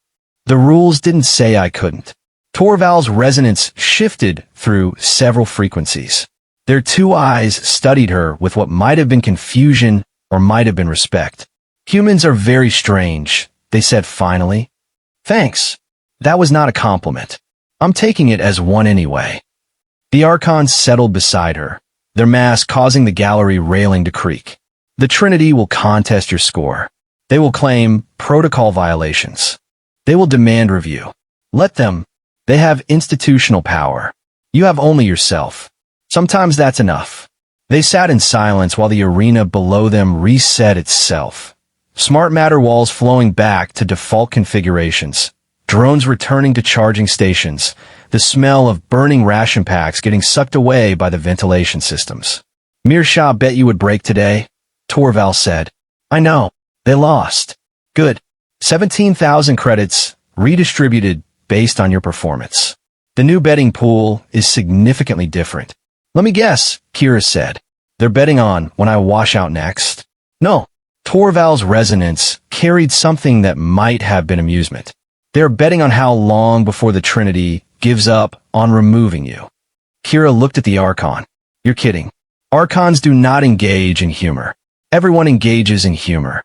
The rules didn't say I couldn't. Torval's resonance shifted through several frequencies. Their two eyes studied her with what might have been confusion or might have been respect. Humans are very strange, they said finally. Thanks. That was not a compliment. I'm taking it as one anyway. The Archons settled beside her, their mass causing the gallery railing to creak. The Trinity will contest your score. They will claim protocol violations. They will demand review. Let them. They have institutional power. You have only yourself. Sometimes that's enough. They sat in silence while the arena below them reset itself. Smart matter walls flowing back to default configurations. Drones returning to charging stations. The smell of burning ration packs getting sucked away by the ventilation systems. Mirsha bet you would break today, Torval said. I know. They lost. Good. 17,000 credits, redistributed based on your performance. The new betting pool is significantly different. Let me guess, Kira said. They're betting on when I wash out next? No. Torval's resonance carried something that might have been amusement. They're betting on how long before the Trinity gives up on removing you. Kira looked at the Archon. You're kidding. Archons do not engage in humor. Everyone engages in humor.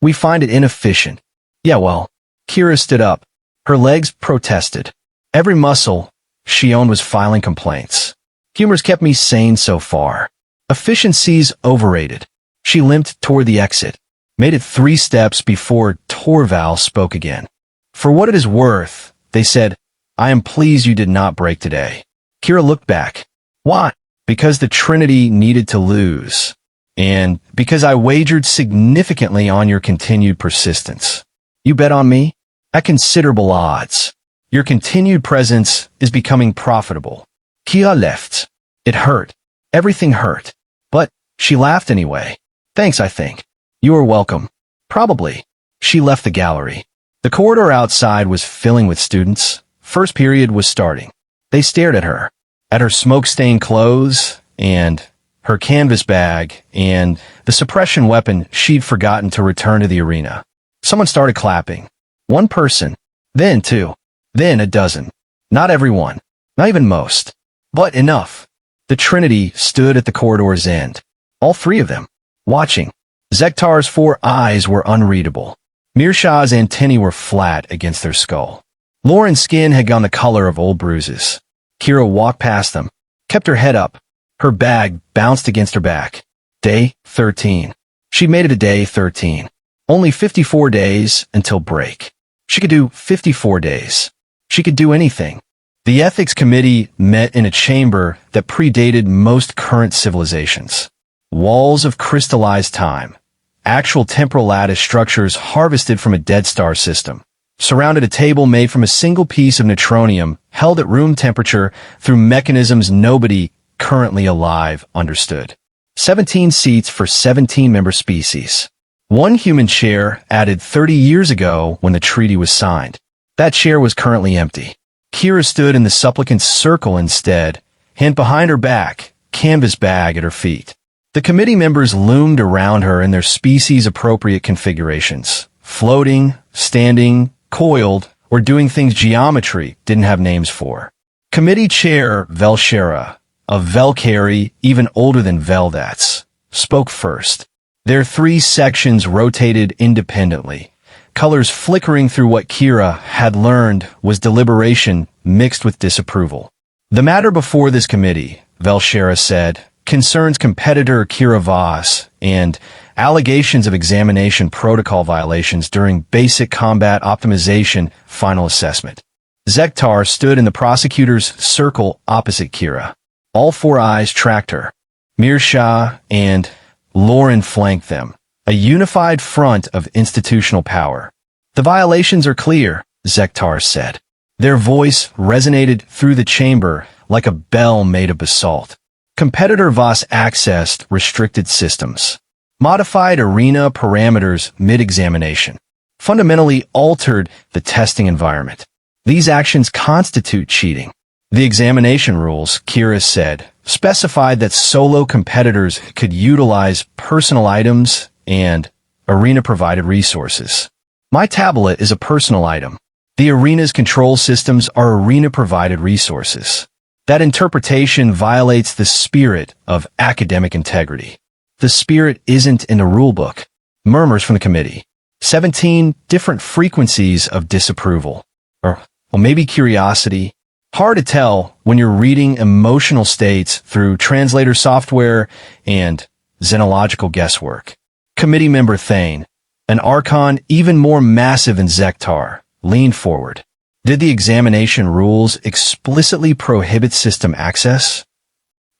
We find it inefficient. Yeah, well, Kira stood up. Her legs protested. Every muscle she owned was filing complaints. Humor's kept me sane so far. Efficiency's overrated. She limped toward the exit, made it 3 steps before Torval spoke again. For what it is worth, they said, I am pleased you did not break today. Kira looked back. Why? Because the Trinity needed to lose. And because I wagered significantly on your continued persistence. You bet on me? At considerable odds. Your continued presence is becoming profitable. Kia left. It hurt. Everything hurt. But she laughed anyway. Thanks, I think. You are welcome. Probably. She left the gallery. The corridor outside was filling with students. First period was starting. They stared at her smoke-stained clothes, and her canvas bag, and the suppression weapon she'd forgotten to return to the arena. Someone started clapping. One person. Then 2. Then a dozen. Not everyone. Not even most. But enough. The Trinity stood at the corridor's end. All 3 of them. Watching. Zektar's 4 eyes were unreadable. Mirsha's antennae were flat against their skull. Lauren's skin had gone the color of old bruises. Kira walked past them, kept her head up. Her bag bounced against her back. Day 13. She made it to day 13. Only 54 days until break. She could do 54 days. She could do anything. The ethics committee met in a chamber that predated most current civilizations. Walls of crystallized time. Actual temporal lattice structures harvested from a dead star system. Surrounded a table made from a single piece of neutronium held at room temperature through mechanisms nobody currently alive understood. 17 seats for 17-member species. 1 human chair added 30 years ago when the treaty was signed. That chair was currently empty. Kira stood in the supplicant's circle instead, hand behind her back, canvas bag at her feet. The committee members loomed around her in their species-appropriate configurations, floating, standing, coiled, or doing things geometry didn't have names for. Committee Chair Velshera, a Velkari even older than Veldats, spoke first. Their 3 sections rotated independently, colors flickering through what Kira had learned was deliberation mixed with disapproval. The matter before this committee, Velshera said, concerns competitor Kira Voss and allegations of examination protocol violations during basic combat optimization final assessment. Zektar stood in the prosecutor's circle opposite Kira. All 4 eyes tracked her. Mirsha and Lauren flanked them, a unified front of institutional power. The violations are clear, Zektar said. Their voice resonated through the chamber like a bell made of basalt. Competitor Voss accessed restricted systems. Modified arena parameters mid-examination. Fundamentally altered the testing environment. These actions constitute cheating. The examination rules, Kira said, specified that solo competitors could utilize personal items and arena-provided resources. My tablet is a personal item. The arena's control systems are arena-provided resources. That interpretation violates the spirit of academic integrity. The spirit isn't in the rulebook. Murmurs from the committee. 17 different frequencies of disapproval. Or maybe curiosity. Hard to tell when you're reading emotional states through translator software and xenological guesswork. Committee member Thane, an Archon even more massive than Zektar, leaned forward. Did the examination rules explicitly prohibit system access?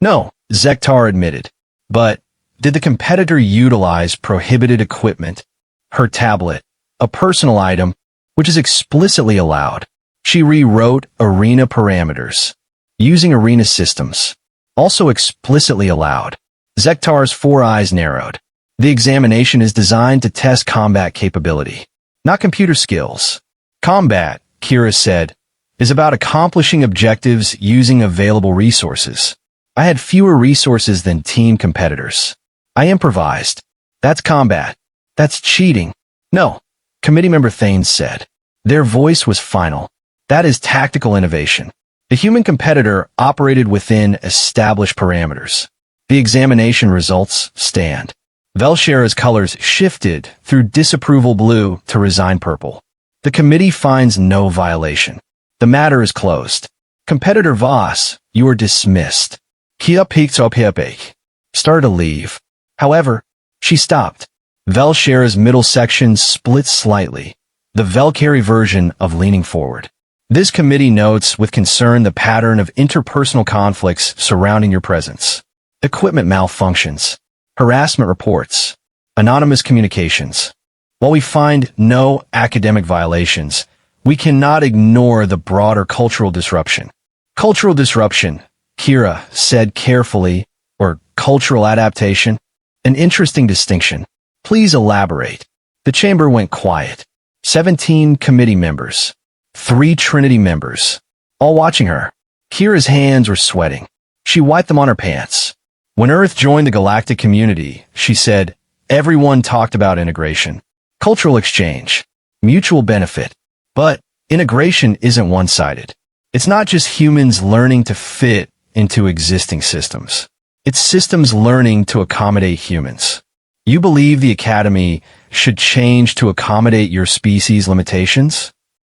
No, Zektar admitted. But did the competitor utilize prohibited equipment? Her tablet, a personal item, which is explicitly allowed. She rewrote arena parameters. Using arena systems, also explicitly allowed. Zektar's 4 eyes narrowed. The examination is designed to test combat capability, not computer skills. Combat, Kira said, is about accomplishing objectives using available resources. I had fewer resources than team competitors. I improvised. That's combat. That's cheating. No, committee member Thanes said. Their voice was final. That is tactical innovation. The human competitor operated within established parameters. The examination results stand. Velshera's colors shifted through disapproval blue to resign purple. The committee finds no violation. The matter is closed. Competitor Voss, you are dismissed. Kia Peek started to leave. However, she stopped. Velshera's middle section split slightly. The Velcari version of leaning forward. This committee notes with concern the pattern of interpersonal conflicts surrounding your presence. Equipment malfunctions. Harassment reports. Anonymous communications. While we find no academic violations, we cannot ignore the broader cultural disruption. Cultural disruption, Kira said carefully, or cultural adaptation? An interesting distinction. Please elaborate. The chamber went quiet. 17 committee members. 3 Trinity members. All watching her. Kira's hands were sweating. She wiped them on her pants. When Earth joined the galactic community, she said, everyone talked about integration. Cultural exchange. Mutual benefit. But integration isn't one-sided. It's not just humans learning to fit into existing systems. It's systems learning to accommodate humans. You believe the Academy should change to accommodate your species' limitations?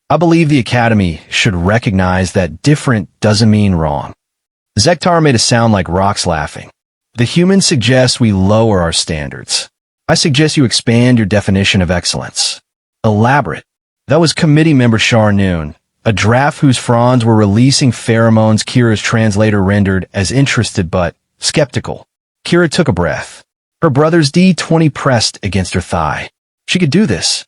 I believe the Academy should recognize that different doesn't mean wrong. Zektar made a sound like rocks laughing. The humans suggest we lower our standards. I suggest you expand your definition of excellence. Elaborate. That was committee member Charnoon, a draft whose fronds were releasing pheromones Kira's translator rendered as interested but skeptical. Kira took a breath. Her brother's D20 pressed against her thigh. She could do this.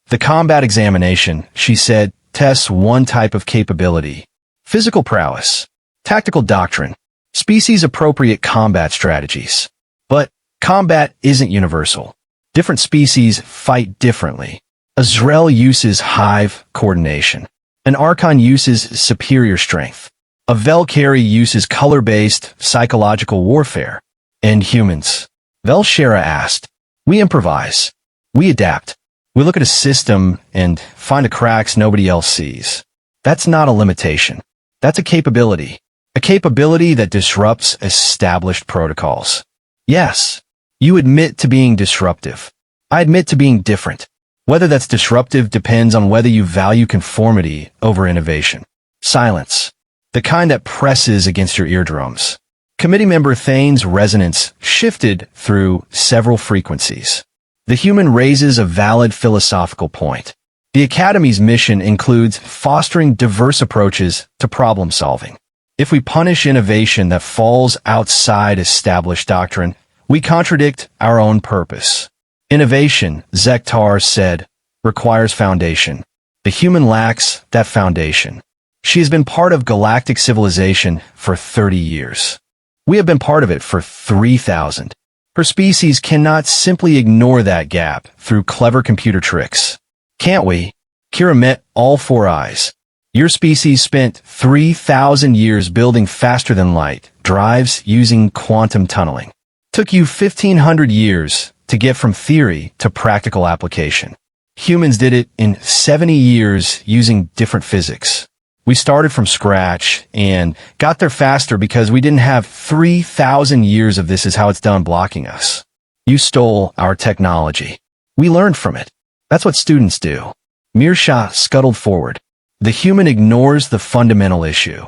The combat examination, she said, tests one type of capability. Physical prowess. Tactical doctrine. Species-appropriate combat strategies. But combat isn't universal. Different species fight differently. Azrael uses hive coordination. An Archon uses superior strength. A Velcari uses color-based psychological warfare. And humans. Velshera asked. We improvise. We adapt. We look at a system and find the cracks nobody else sees. That's not a limitation. That's a capability. A capability that disrupts established protocols. Yes, you admit to being disruptive. I admit to being different. Whether that's disruptive depends on whether you value conformity over innovation. Silence. The kind that presses against your eardrums. Committee member Thane's resonance shifted through several frequencies. The human raises a valid philosophical point. The Academy's mission includes fostering diverse approaches to problem solving. If we punish innovation that falls outside established doctrine, we contradict our own purpose. Innovation, Zektar said, requires foundation. The human lacks that foundation. She has been part of galactic civilization for 30 years. We have been part of it for 3,000. Her species cannot simply ignore that gap through clever computer tricks. Can't we? Kira met all 4 eyes. Your species spent 3,000 years building faster-than-light drives using quantum tunneling. Took you 1,500 years to get from theory to practical application. Humans did it in 70 years using different physics. We started from scratch and got there faster because we didn't have 3,000 years of this is how it's done blocking us. You stole our technology. We learned from it. That's what students do. Mirsha scuttled forward. The human ignores the fundamental issue.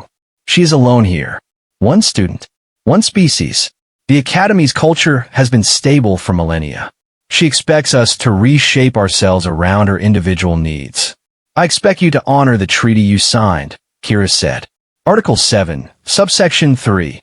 She is alone here. One student. One species. The Academy's culture has been stable for millennia. She expects us to reshape ourselves around her individual needs. I expect you to honor the treaty you signed, Kira said. Article 7, subsection 3.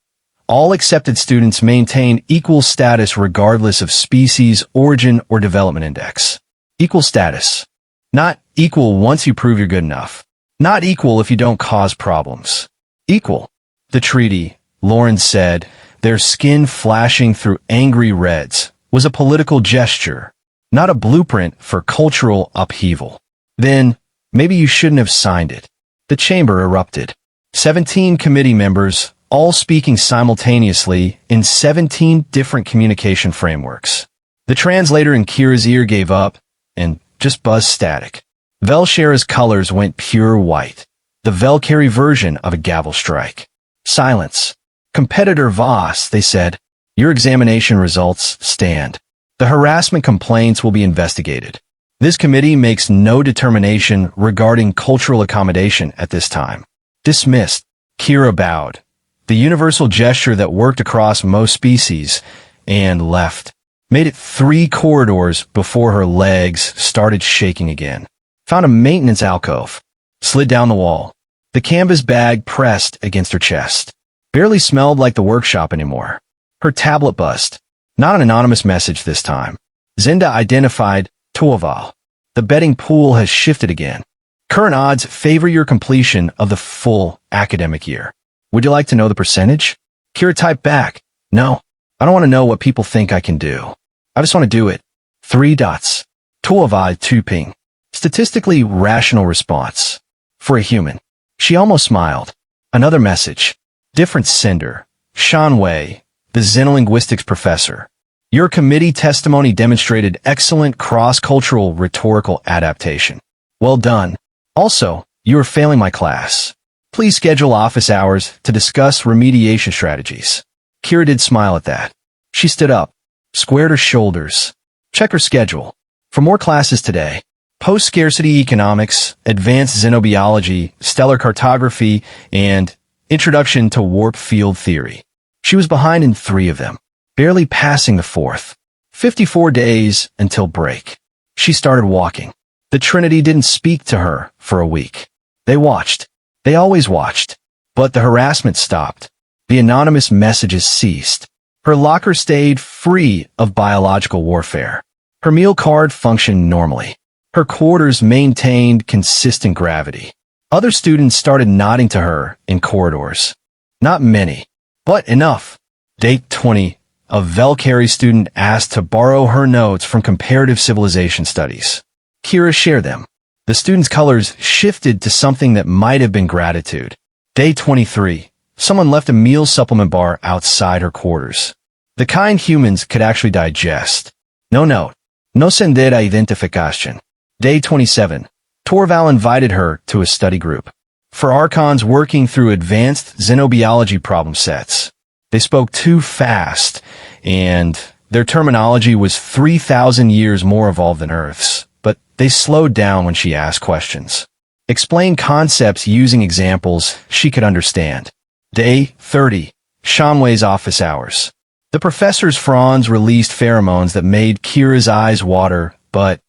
All accepted students maintain equal status regardless of species, origin, or development index. Equal status. Not equal once you prove you're good enough. Not equal if you don't cause problems. Equal. The treaty, Lauren said, their skin flashing through angry reds, was a political gesture, not a blueprint for cultural upheaval. Then, maybe you shouldn't have signed it. The chamber erupted. 17 committee members, all speaking simultaneously in 17 different communication frameworks. The translator in Kira's ear gave up and just buzzed static. Velshera's colors went pure white, the Velcari version of a gavel strike. Silence. Competitor Voss, they said, your examination results stand. The harassment complaints will be investigated. This committee makes no determination regarding cultural accommodation at this time. Dismissed. Kira bowed. The universal gesture that worked across most species and left. Made it 3 corridors before her legs started shaking again. Found a maintenance alcove. Slid down the wall. The canvas bag pressed against her chest. Barely smelled like the workshop anymore. Her tablet buzzed. Not an anonymous message this time. Zinda identified Torval. The betting pool has shifted again. Current odds favor your completion of the full academic year. Would you like to know the percentage? Kira typed back. No. I don't want to know what people think I can do. I just want to do it. 3 dots. Torval 2 ping. Statistically rational response. For a human. She almost smiled. Another message. Different sender. Shan Wei, the xenolinguistics professor. Your committee testimony demonstrated excellent cross-cultural rhetorical adaptation. Well done. Also, you are failing my class. Please schedule office hours to discuss remediation strategies. Kira did smile at that. She stood up, squared her shoulders. Check her schedule. For more classes today. Post-scarcity economics, advanced xenobiology, stellar cartography, and introduction to warp field theory. She was behind in 3 of them, barely passing the 4th. 54 days until break. She started walking. The Trinity didn't speak to her for a week. They watched. They always watched. But the harassment stopped. The anonymous messages ceased. Her locker stayed free of biological warfare. Her meal card functioned normally. Her quarters maintained consistent gravity. Other students started nodding to her in corridors. Not many, but enough. Date 20, a Velcari student asked to borrow her notes from comparative civilization studies. Kira shared them. The student's colors shifted to something that might have been gratitude. Day 23, someone left a meal supplement bar outside her quarters. The kind humans could actually digest. No note. No sendera identificación. Day 27. Torval invited her to a study group. For archons working through advanced xenobiology problem sets. They spoke too fast, and their terminology was 3,000 years more evolved than Earth's, but they slowed down when she asked questions. Explain concepts using examples she could understand. Day 30. Shanwei's office hours. The professor's fronds released pheromones that made Kira's eyes water, but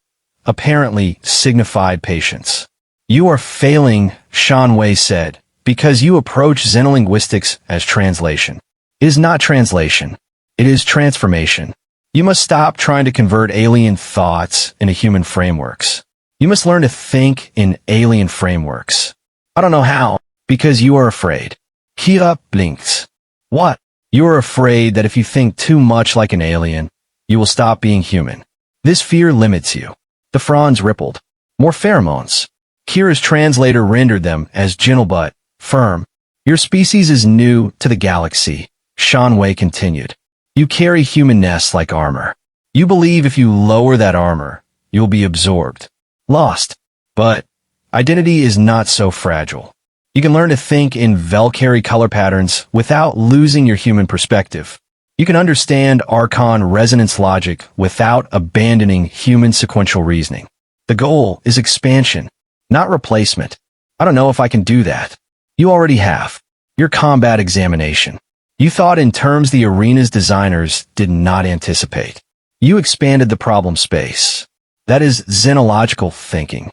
apparently signified patience. You are failing, Shan Wei said, because you approach xenolinguistics as translation. It is not translation. It is transformation. You must stop trying to convert alien thoughts into human frameworks. You must learn to think in alien frameworks. I don't know how, because you are afraid. Kira blinks. What? You are afraid that if you think too much like an alien, you will stop being human. This fear limits you. The fronds rippled. More pheromones. Kira's translator rendered them as gentle but firm. Your species is new to the galaxy, Shan Wei continued. You carry humanness like armor. You believe if you lower that armor, you'll be absorbed. lost. But identity is not so fragile. You can learn to think in Valkyrie color patterns without losing your human perspective. You can understand Archon resonance logic without abandoning human sequential reasoning. The goal is expansion, not replacement. I don't know if I can do that. You already have. Your combat examination. You thought in terms the arena's designers did not anticipate. You expanded the problem space. That is xenological thinking.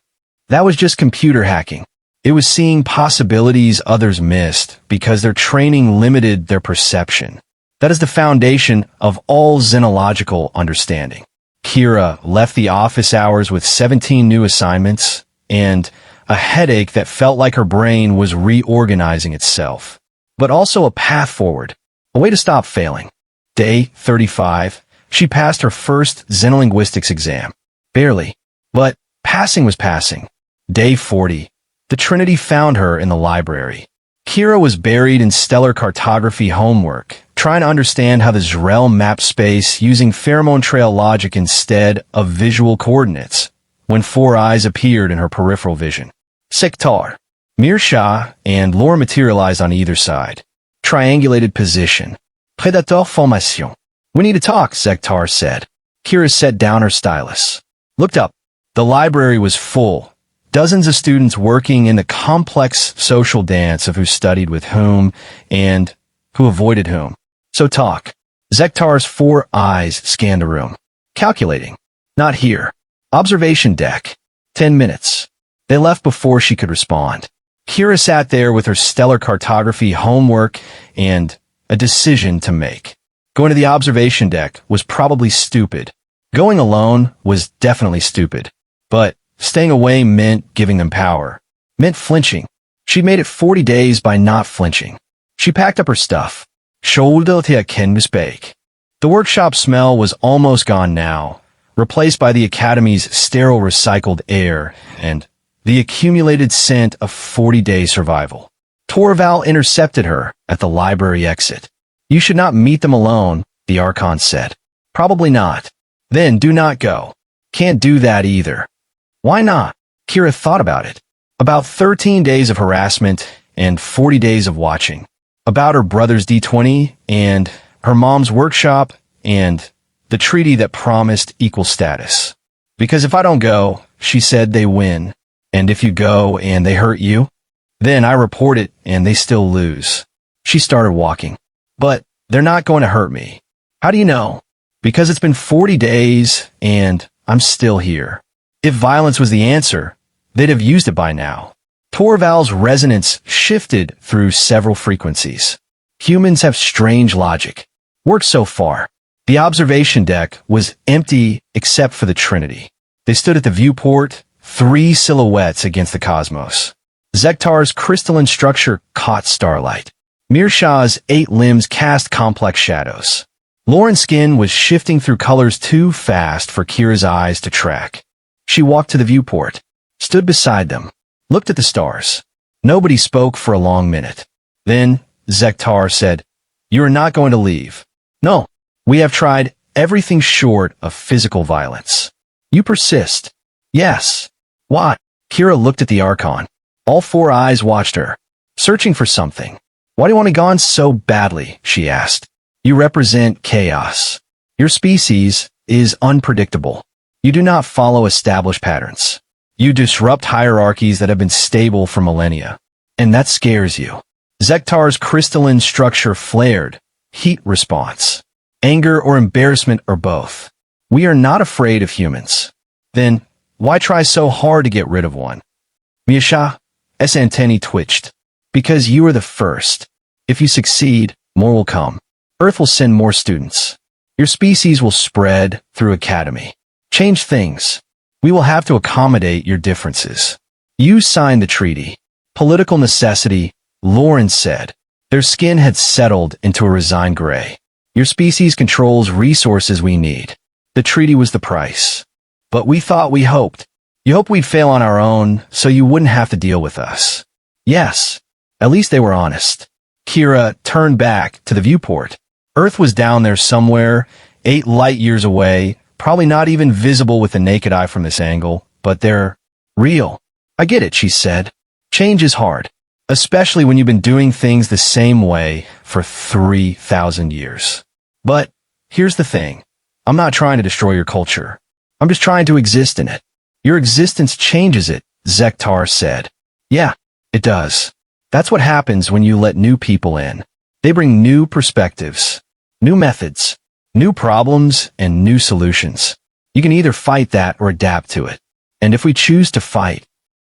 That was just computer hacking. It was seeing possibilities others missed because their training limited their perception. That is the foundation of all xenological understanding. Kira left the office hours with 17 new assignments and a headache that felt like her brain was reorganizing itself. But also a path forward, a way to stop failing. Day 35, she passed her first xenolinguistics exam. Barely, but passing was passing. Day 40, the Trinity found her in the library. Kira was buried in stellar cartography homework, trying to understand how the Zrel mapped space using pheromone trail logic instead of visual coordinates, when four eyes appeared in her peripheral vision. Sektar, Mirsha, and Laura materialized on either side. Triangulated position. Prédateur formation. We need to talk, Sektar said. Kira set down her stylus. Looked up. The library was full. Dozens of students working in the complex social dance of who studied with whom and who avoided whom. So talk. Zektar's four eyes scanned the room. Calculating. Not here. Observation deck. 10 minutes. They left before she could respond. Kira sat there with her stellar cartography homework and a decision to make. Going to the observation deck was probably stupid. Going alone was definitely stupid. But staying away meant giving them power. Meant flinching. She made it 40 days by not flinching. She packed up her stuff. Shoulder till canvas bake. The workshop smell was almost gone now, replaced by the academy's sterile recycled air and the accumulated scent of 40-day survival. Torval intercepted her at the library exit. You should not meet them alone, the Archon said. Probably not. Then do not go. Can't do that either. Why not? Kira thought about it. About 13 days of harassment and 40 days of watching. About her brother's D20 and her mom's workshop and the treaty that promised equal status. Because if I don't go, she said, they win. And if you go and they hurt you, then I report it and they still lose. She started walking. But they're not going to hurt me. How do you know? Because it's been 40 days and I'm still here. If violence was the answer, they'd have used it by now. Torval's resonance shifted through several frequencies. Humans have strange logic. Worked so far. The observation deck was empty except for the Trinity. They stood at the viewport, three silhouettes against the cosmos. Zektar's crystalline structure caught starlight. Mirshah's 8 limbs cast complex shadows. Lauren's skin was shifting through colors too fast for Kira's eyes to track. She walked to the viewport, stood beside them, looked at the stars. Nobody spoke for a long minute. Then Zektar said, "You are not going to leave." "No, we have tried everything short of physical violence." "You persist." "Yes." "Why?" Kira looked at the Archon. All four eyes watched her, searching for something. "Why do you want to gone so badly?" she asked. "You represent chaos. Your species is unpredictable. You do not follow established patterns. You disrupt hierarchies that have been stable for millennia. And that scares you." Zektar's crystalline structure flared. Heat response. Anger or embarrassment or both. "We are not afraid of humans." "Then why try so hard to get rid of one?" Miasha's antennae twitched. "Because you are the first. If you succeed, more will come. Earth will send more students. Your species will spread through academy. Change things. We will have to accommodate your differences." You signed the treaty. Political necessity, Lauren said. Their skin had settled into a resigned gray. Your species controls resources we need. The treaty was the price. But we thought we hoped. You hoped we'd fail on our own, so you wouldn't have to deal with us. Yes. At least they were honest. Kira turned back to the viewport. Earth was down there somewhere, 8 light years away, probably not even visible with the naked eye from this angle, but there Real. I get it, she said. Change is hard, especially when you've been doing things the same way for 3,000 years. But here's the thing. I'm not trying to destroy your culture. I'm just trying to exist in it. Your existence changes it, Zektar said. Yeah, it does. That's what happens when you let new people in. They bring new perspectives, new methods, new problems, and new solutions. You can either fight that or adapt to it. And if we choose to fight,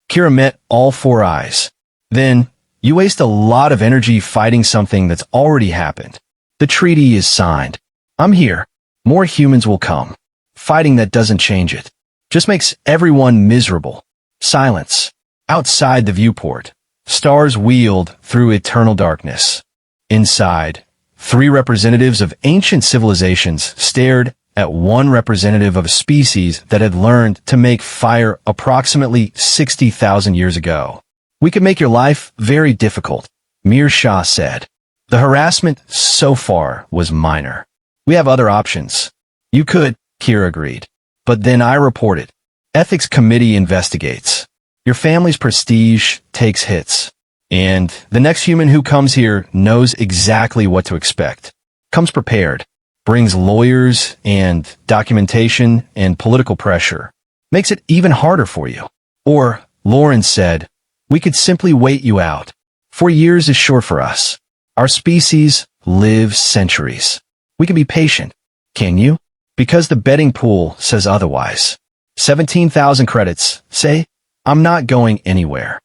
Kira met all four eyes. Then, you waste a lot of energy fighting something that's already happened. The treaty is signed. I'm here. More humans will come. Fighting that doesn't change it. Just makes everyone miserable. Silence. Outside the viewport. Stars wheeled through eternal darkness. Inside, 3 representatives of ancient civilizations stared at one representative of a species that had learned to make fire approximately 60,000 years ago. We could make your life very difficult, Mir Shah said. The harassment so far was minor. We have other options. You could, Kira agreed. But then I reported. Ethics committee investigates. Your family's prestige takes hits. And the next human who comes here knows exactly what to expect. Comes prepared. Brings lawyers and documentation and political pressure. Makes it even harder for you. Or, Lauren said, we could simply wait you out. 4 years is short for us. Our species lives centuries. We can be patient. Can you? Because the betting pool says otherwise. 17,000 credits. Say, I'm not going anywhere.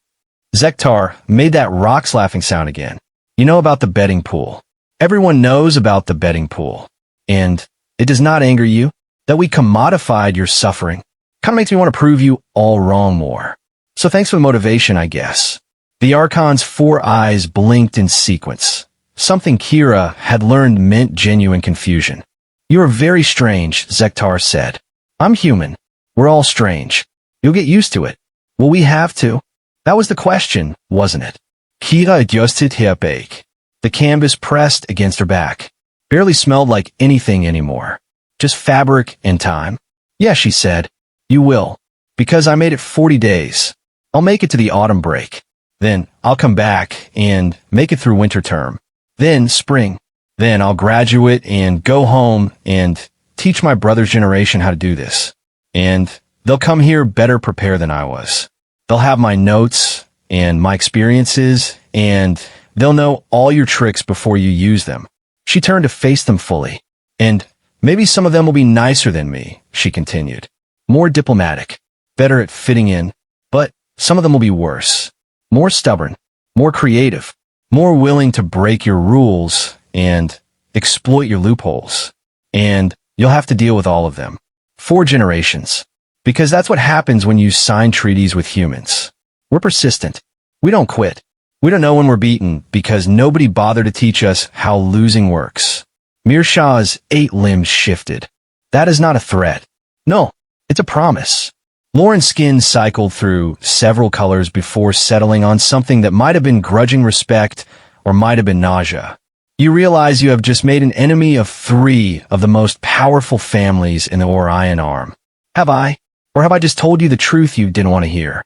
Zektar made that rocks laughing sound again. You know about the betting pool. Everyone knows about the betting pool. And it does not anger you that we commodified your suffering. Kind of makes me want to prove you all wrong more. So thanks for the motivation, I guess. The Archon's 4 eyes blinked in sequence. Something Kira had learned meant genuine confusion. You are very strange, Zektar said. I'm human. We're all strange. You'll get used to it. Will we have to? That was the question, wasn't it? Kira adjusted her back. The canvas pressed against her back. Barely smelled like anything anymore. Just fabric and time. Yeah, she said. You will. Because I made it 40 days. I'll make it to the autumn break. Then I'll come back and make it through winter term. Then spring. Then I'll graduate and go home and teach my brother's generation how to do this. And they'll come here better prepared than I was. They'll have my notes and my experiences, and they'll know all your tricks before you use them. She turned to face them fully. And maybe some of them will be nicer than me, she continued. More diplomatic, better at fitting in, but some of them will be worse. More stubborn, more creative, more willing to break your rules and exploit your loopholes. And you'll have to deal with all of them. 4 generations. Because that's what happens when you sign treaties with humans. We're persistent. We don't quit. We don't know when we're beaten because nobody bothered to teach us how losing works. Mir Shah's 8 limbs shifted. That is not a threat. No, it's a promise. Lauren's skin cycled through several colors before settling on something that might have been grudging respect or might have been nausea. You realize you have just made an enemy of 3 of the most powerful families in the Orion Arm. Have I? Or have I just told you the truth you didn't want to hear?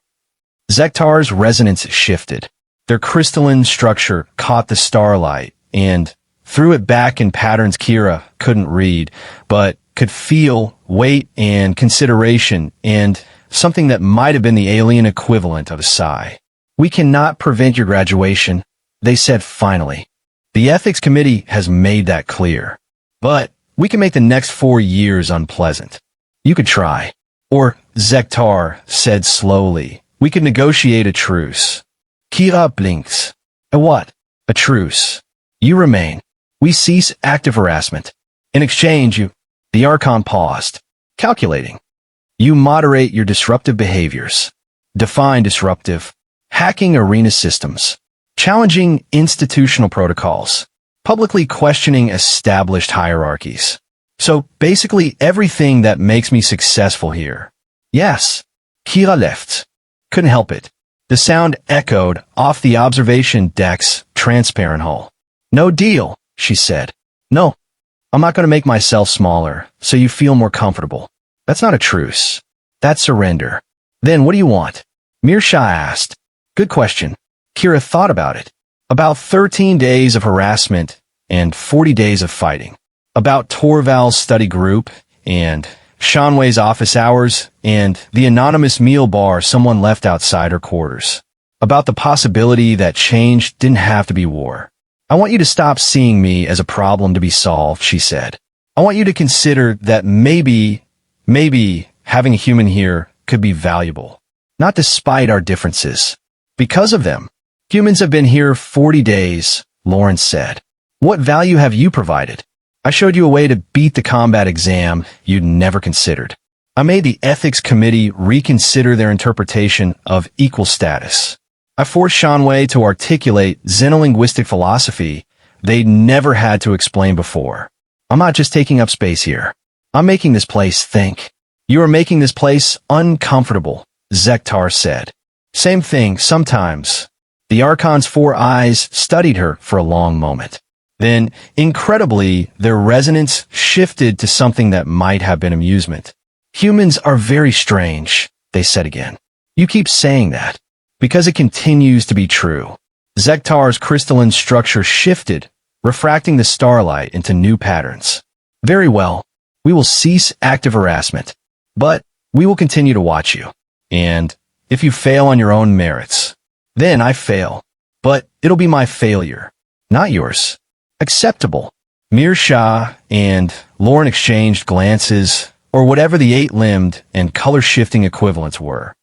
Zektar's resonance shifted. Their crystalline structure caught the starlight and threw it back in patterns Kira couldn't read, but could feel weight and consideration and something that might have been the alien equivalent of a sigh. We cannot prevent your graduation, they said finally. The ethics committee has made that clear. But we can make the next 4 years unpleasant. You could try. Or, Zektar said slowly, we could negotiate a truce. Kira blinks. A what? A truce. You remain. We cease active harassment. In exchange, the Archon paused, calculating. You moderate your disruptive behaviors. Define disruptive. Hacking arena systems. Challenging institutional protocols. Publicly questioning established hierarchies. So basically everything that makes me successful here. Yes. Kira left. Couldn't help it. The sound echoed off the observation deck's transparent hull. No deal, she said. No. I'm not going to make myself smaller, so you feel more comfortable. That's not a truce. That's surrender. Then what do you want? Mirsha asked. Good question. Kira thought about it. About 13 days of harassment and 40 days of fighting. About Torval's study group and Shanwei's office hours and the anonymous meal bar someone left outside her quarters. About the possibility that change didn't have to be war. I want you to stop seeing me as a problem to be solved, she said. I want you to consider that maybe having a human here could be valuable. Not despite our differences. Because of them. Humans have been here 40 days, Lawrence said. What value have you provided? I showed you a way to beat the combat exam you'd never considered. I made the ethics committee reconsider their interpretation of equal status. I forced Shanwei to articulate xenolinguistic philosophy they'd never had to explain before. I'm not just taking up space here. I'm making this place think. You are making this place uncomfortable, Zektar said. Same thing, sometimes. The Archon's 4 eyes studied her for a long moment. Then, incredibly, their resonance shifted to something that might have been amusement. Humans are very strange, they said again. You keep saying that. Because it continues to be true. Zektar's crystalline structure shifted, refracting the starlight into new patterns. Very well. We will cease active harassment. But we will continue to watch you. And if you fail on your own merits, then I fail. But it'll be my failure, not yours. Acceptable. Mirsha and Lauren exchanged glances, or whatever the 8-limbed and color-shifting equivalents were.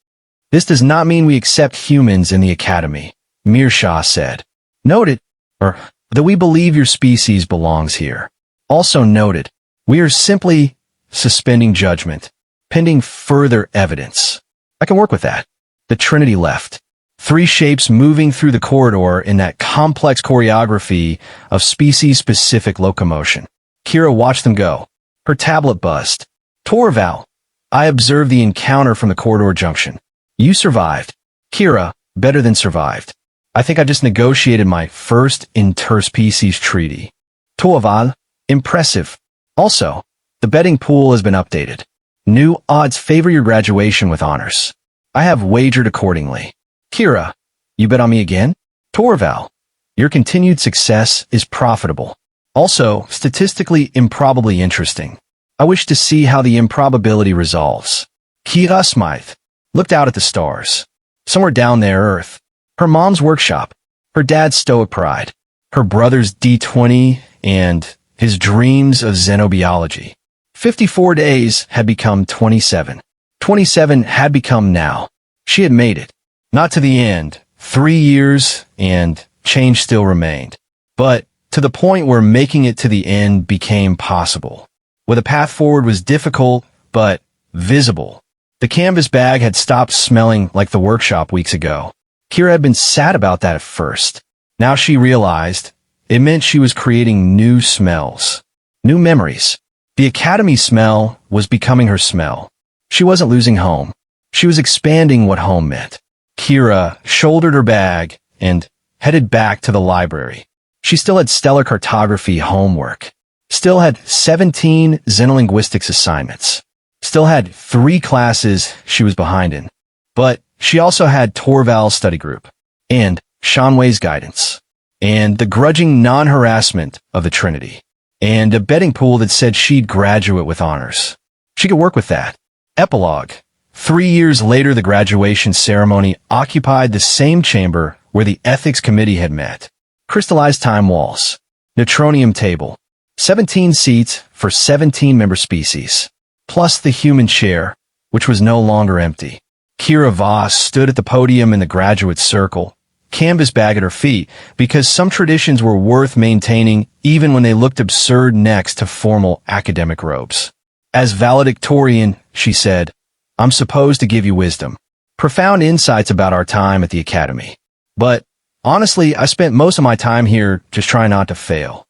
This does not mean we accept humans in the academy, Mirsha said. Noted, that we believe your species belongs here. Also noted, we are simply suspending judgment, pending further evidence. I can work with that. The Trinity left. 3 shapes moving through the corridor in that complex choreography of species-specific locomotion. Kira watched them go. Her tablet buzzed. Torval. I observed the encounter from the corridor junction. You survived. Kira, better than survived. I think I just negotiated my first interspecies treaty. Torval, impressive. Also, the betting pool has been updated. New odds favor your graduation with honors. I have wagered accordingly. Kira, you bet on me again? Torval, your continued success is profitable. Also, statistically improbably interesting. I wish to see how the improbability resolves. Kira Smythe looked out at the stars. Somewhere down there, Earth. Her mom's workshop. Her dad's stoic pride. Her brother's D20 and his dreams of xenobiology. 54 days had become 27. 27 had become now. She had made it. Not to the end. 3 years and change still remained. But to the point where making it to the end became possible. Where the path forward was difficult, but visible. The canvas bag had stopped smelling like the workshop weeks ago. Kira had been sad about that at first. Now she realized it meant she was creating new smells. New memories. The academy smell was becoming her smell. She wasn't losing home. She was expanding what home meant. Kira shouldered her bag and headed back to the library. She still had stellar cartography homework. Still had 17 xenolinguistics assignments. Still had 3 classes she was behind in. But she also had Torval's study group, and Shanwei's guidance, and the grudging non-harassment of the Trinity, and a betting pool that said she'd graduate with honors. She could work with that. Epilogue. 3 years later, the graduation ceremony occupied the same chamber where the ethics committee had met. Crystallized time walls. Neutronium table. 17 seats for 17 member species. Plus the human chair, which was no longer empty. Kira Voss stood at the podium in the graduate circle, canvas bag at her feet, because some traditions were worth maintaining even when they looked absurd next to formal academic robes. As valedictorian, she said, I'm supposed to give you wisdom. Profound insights about our time at the academy. But, honestly, I spent most of my time here just trying not to fail.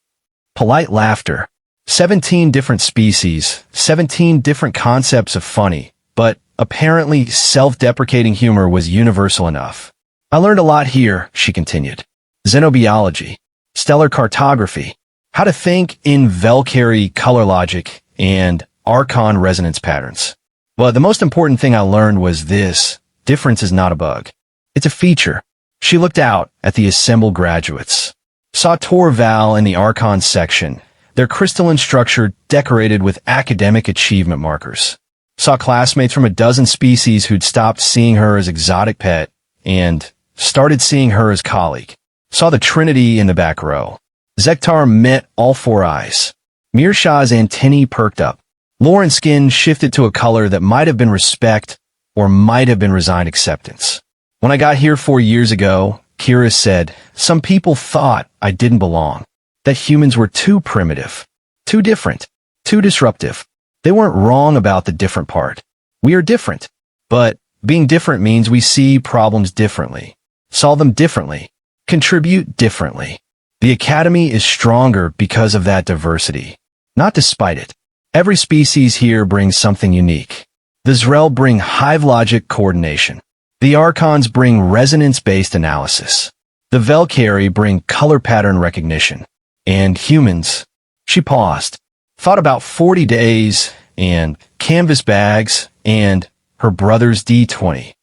Polite laughter. 17 different species, 17 different concepts of funny, but apparently self-deprecating humor was universal enough. I learned a lot here, she continued. Xenobiology, stellar cartography, how to think in Valkyrie color logic, and Archon resonance patterns. But the most important thing I learned was this. Difference is not a bug. It's a feature. She looked out at the assembled graduates. Saw Torval in the Archon section, their crystalline structure decorated with academic achievement markers. Saw classmates from a dozen species who'd stopped seeing her as exotic pet and started seeing her as colleague. Saw the Trinity in the back row. Zektar met all four eyes. Mirshah's antennae perked up. Lauren's skin shifted to a color that might have been respect or might have been resigned acceptance. When I got here 4 years ago, Kira said, some people thought I didn't belong, that humans were too primitive, too different, too disruptive. They weren't wrong about the different part. We are different, but being different means we see problems differently, solve them differently, contribute differently. The Academy is stronger because of that diversity, not despite it. Every species here brings something unique. The Zrel bring hive logic coordination. The Archons bring resonance-based analysis. The Velkari bring color pattern recognition. And humans, she paused, thought about 40 days and canvas bags and her brother's D20.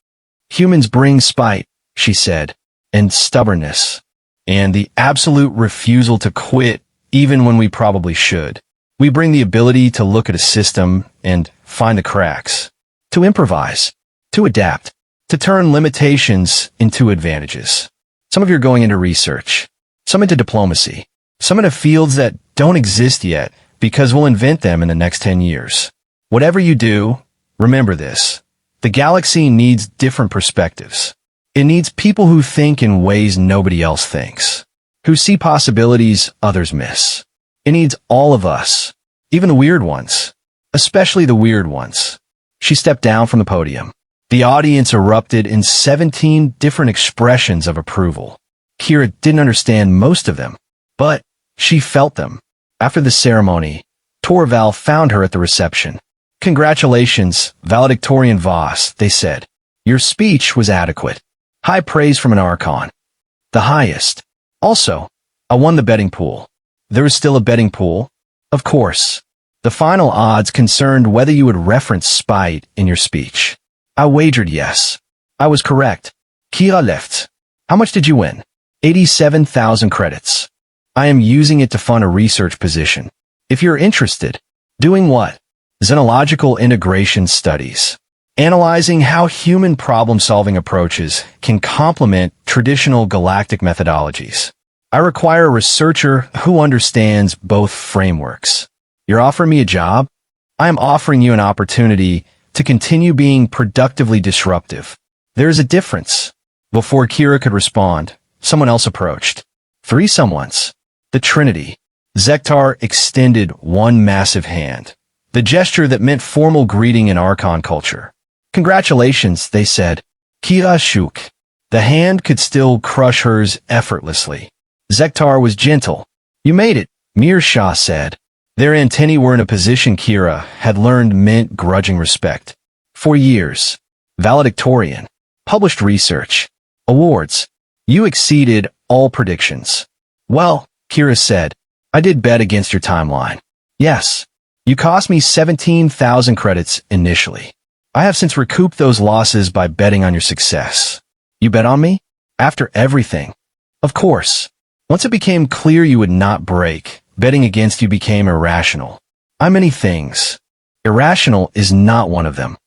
Humans bring spite, she said, and stubbornness, and the absolute refusal to quit even when we probably should. We bring the ability to look at a system and find the cracks, to improvise, to adapt, to turn limitations into advantages. Some of you are going into research, some into diplomacy, some into fields that don't exist yet because we'll invent them in the next 10 years. Whatever you do, remember this. The galaxy needs different perspectives. It needs people who think in ways nobody else thinks, who see possibilities others miss. It needs all of us, even the weird ones, especially the weird ones. She stepped down from the podium. The audience erupted in 17 different expressions of approval. Kira didn't understand most of them, but she felt them. After the ceremony, Torval found her at the reception. Congratulations, valedictorian Voss, they said. Your speech was adequate. High praise from an Archon. The highest. Also, I won the betting pool. There is still a betting pool? Of course. The final odds concerned whether you would reference spite in your speech. I wagered yes. I was correct. Kira left. How much did you win? 87,000 credits. I am using it to fund a research position. If you're interested. Doing what? Xenological integration studies. Analyzing how human problem-solving approaches can complement traditional galactic methodologies. I require a researcher who understands both frameworks. You're offering me a job? I am offering you an opportunity to continue being productively disruptive. There is a difference. Before Kira could respond, someone else approached. 3 someones. The Trinity. Zektar extended one massive hand. The gesture that meant formal greeting in Archon culture. Congratulations, they said. Kira shook. The hand could still crush hers effortlessly. Zektar was gentle. You made it, Mirshah said. Their antennae were in a position Kira had learned meant grudging respect. For years. Valedictorian. Published research. Awards. You exceeded all predictions. Well, Kira said, I did bet against your timeline. Yes. You cost me 17,000 credits initially. I have since recouped those losses by betting on your success. You bet on me? After everything. Of course. Once it became clear you would not break, betting against you became irrational. I'm many things. Irrational is not one of them.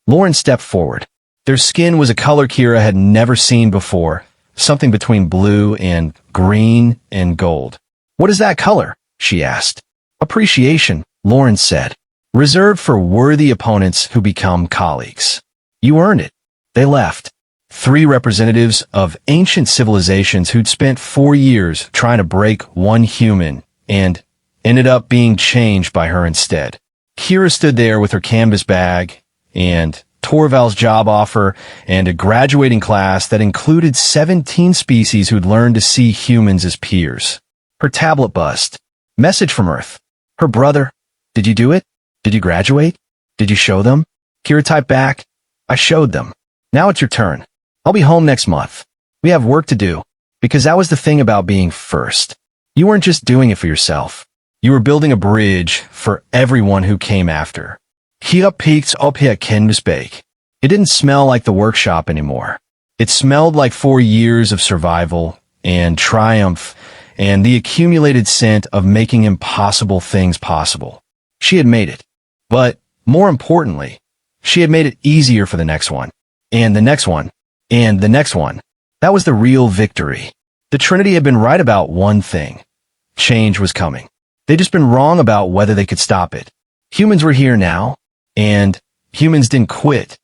Lauren stepped forward. Their skin was a color Kira had never seen before, something between blue and green and gold. What is that color? She asked. Appreciation, Lauren said. Reserved for worthy opponents who become colleagues. You earned it. They left. 3 representatives of ancient civilizations who'd spent 4 years trying to break one human and ended up being changed by her instead. Kira stood there with her canvas bag and Torval's job offer and a graduating class that included 17 species who'd learned to see humans as peers. Her tablet buzzed. Message from Earth. Her brother. Did you do it? Did you graduate? Did you show them? Kira typed back. I showed them. Now it's your turn. I'll be home next month. We have work to do. Because that was the thing about being first. You weren't just doing it for yourself. You were building a bridge for everyone who came after. Kira peeked up at canvas bag. It didn't smell like the workshop anymore. It smelled like 4 years of survival and triumph and the accumulated scent of making impossible things possible. She had made it. But more importantly, she had made it easier for the next one, and the next one, and the next one. That was the real victory. The Trinity had been right about one thing. Change was coming. They'd just been wrong about whether they could stop it. Humans were here now, and humans didn't quit.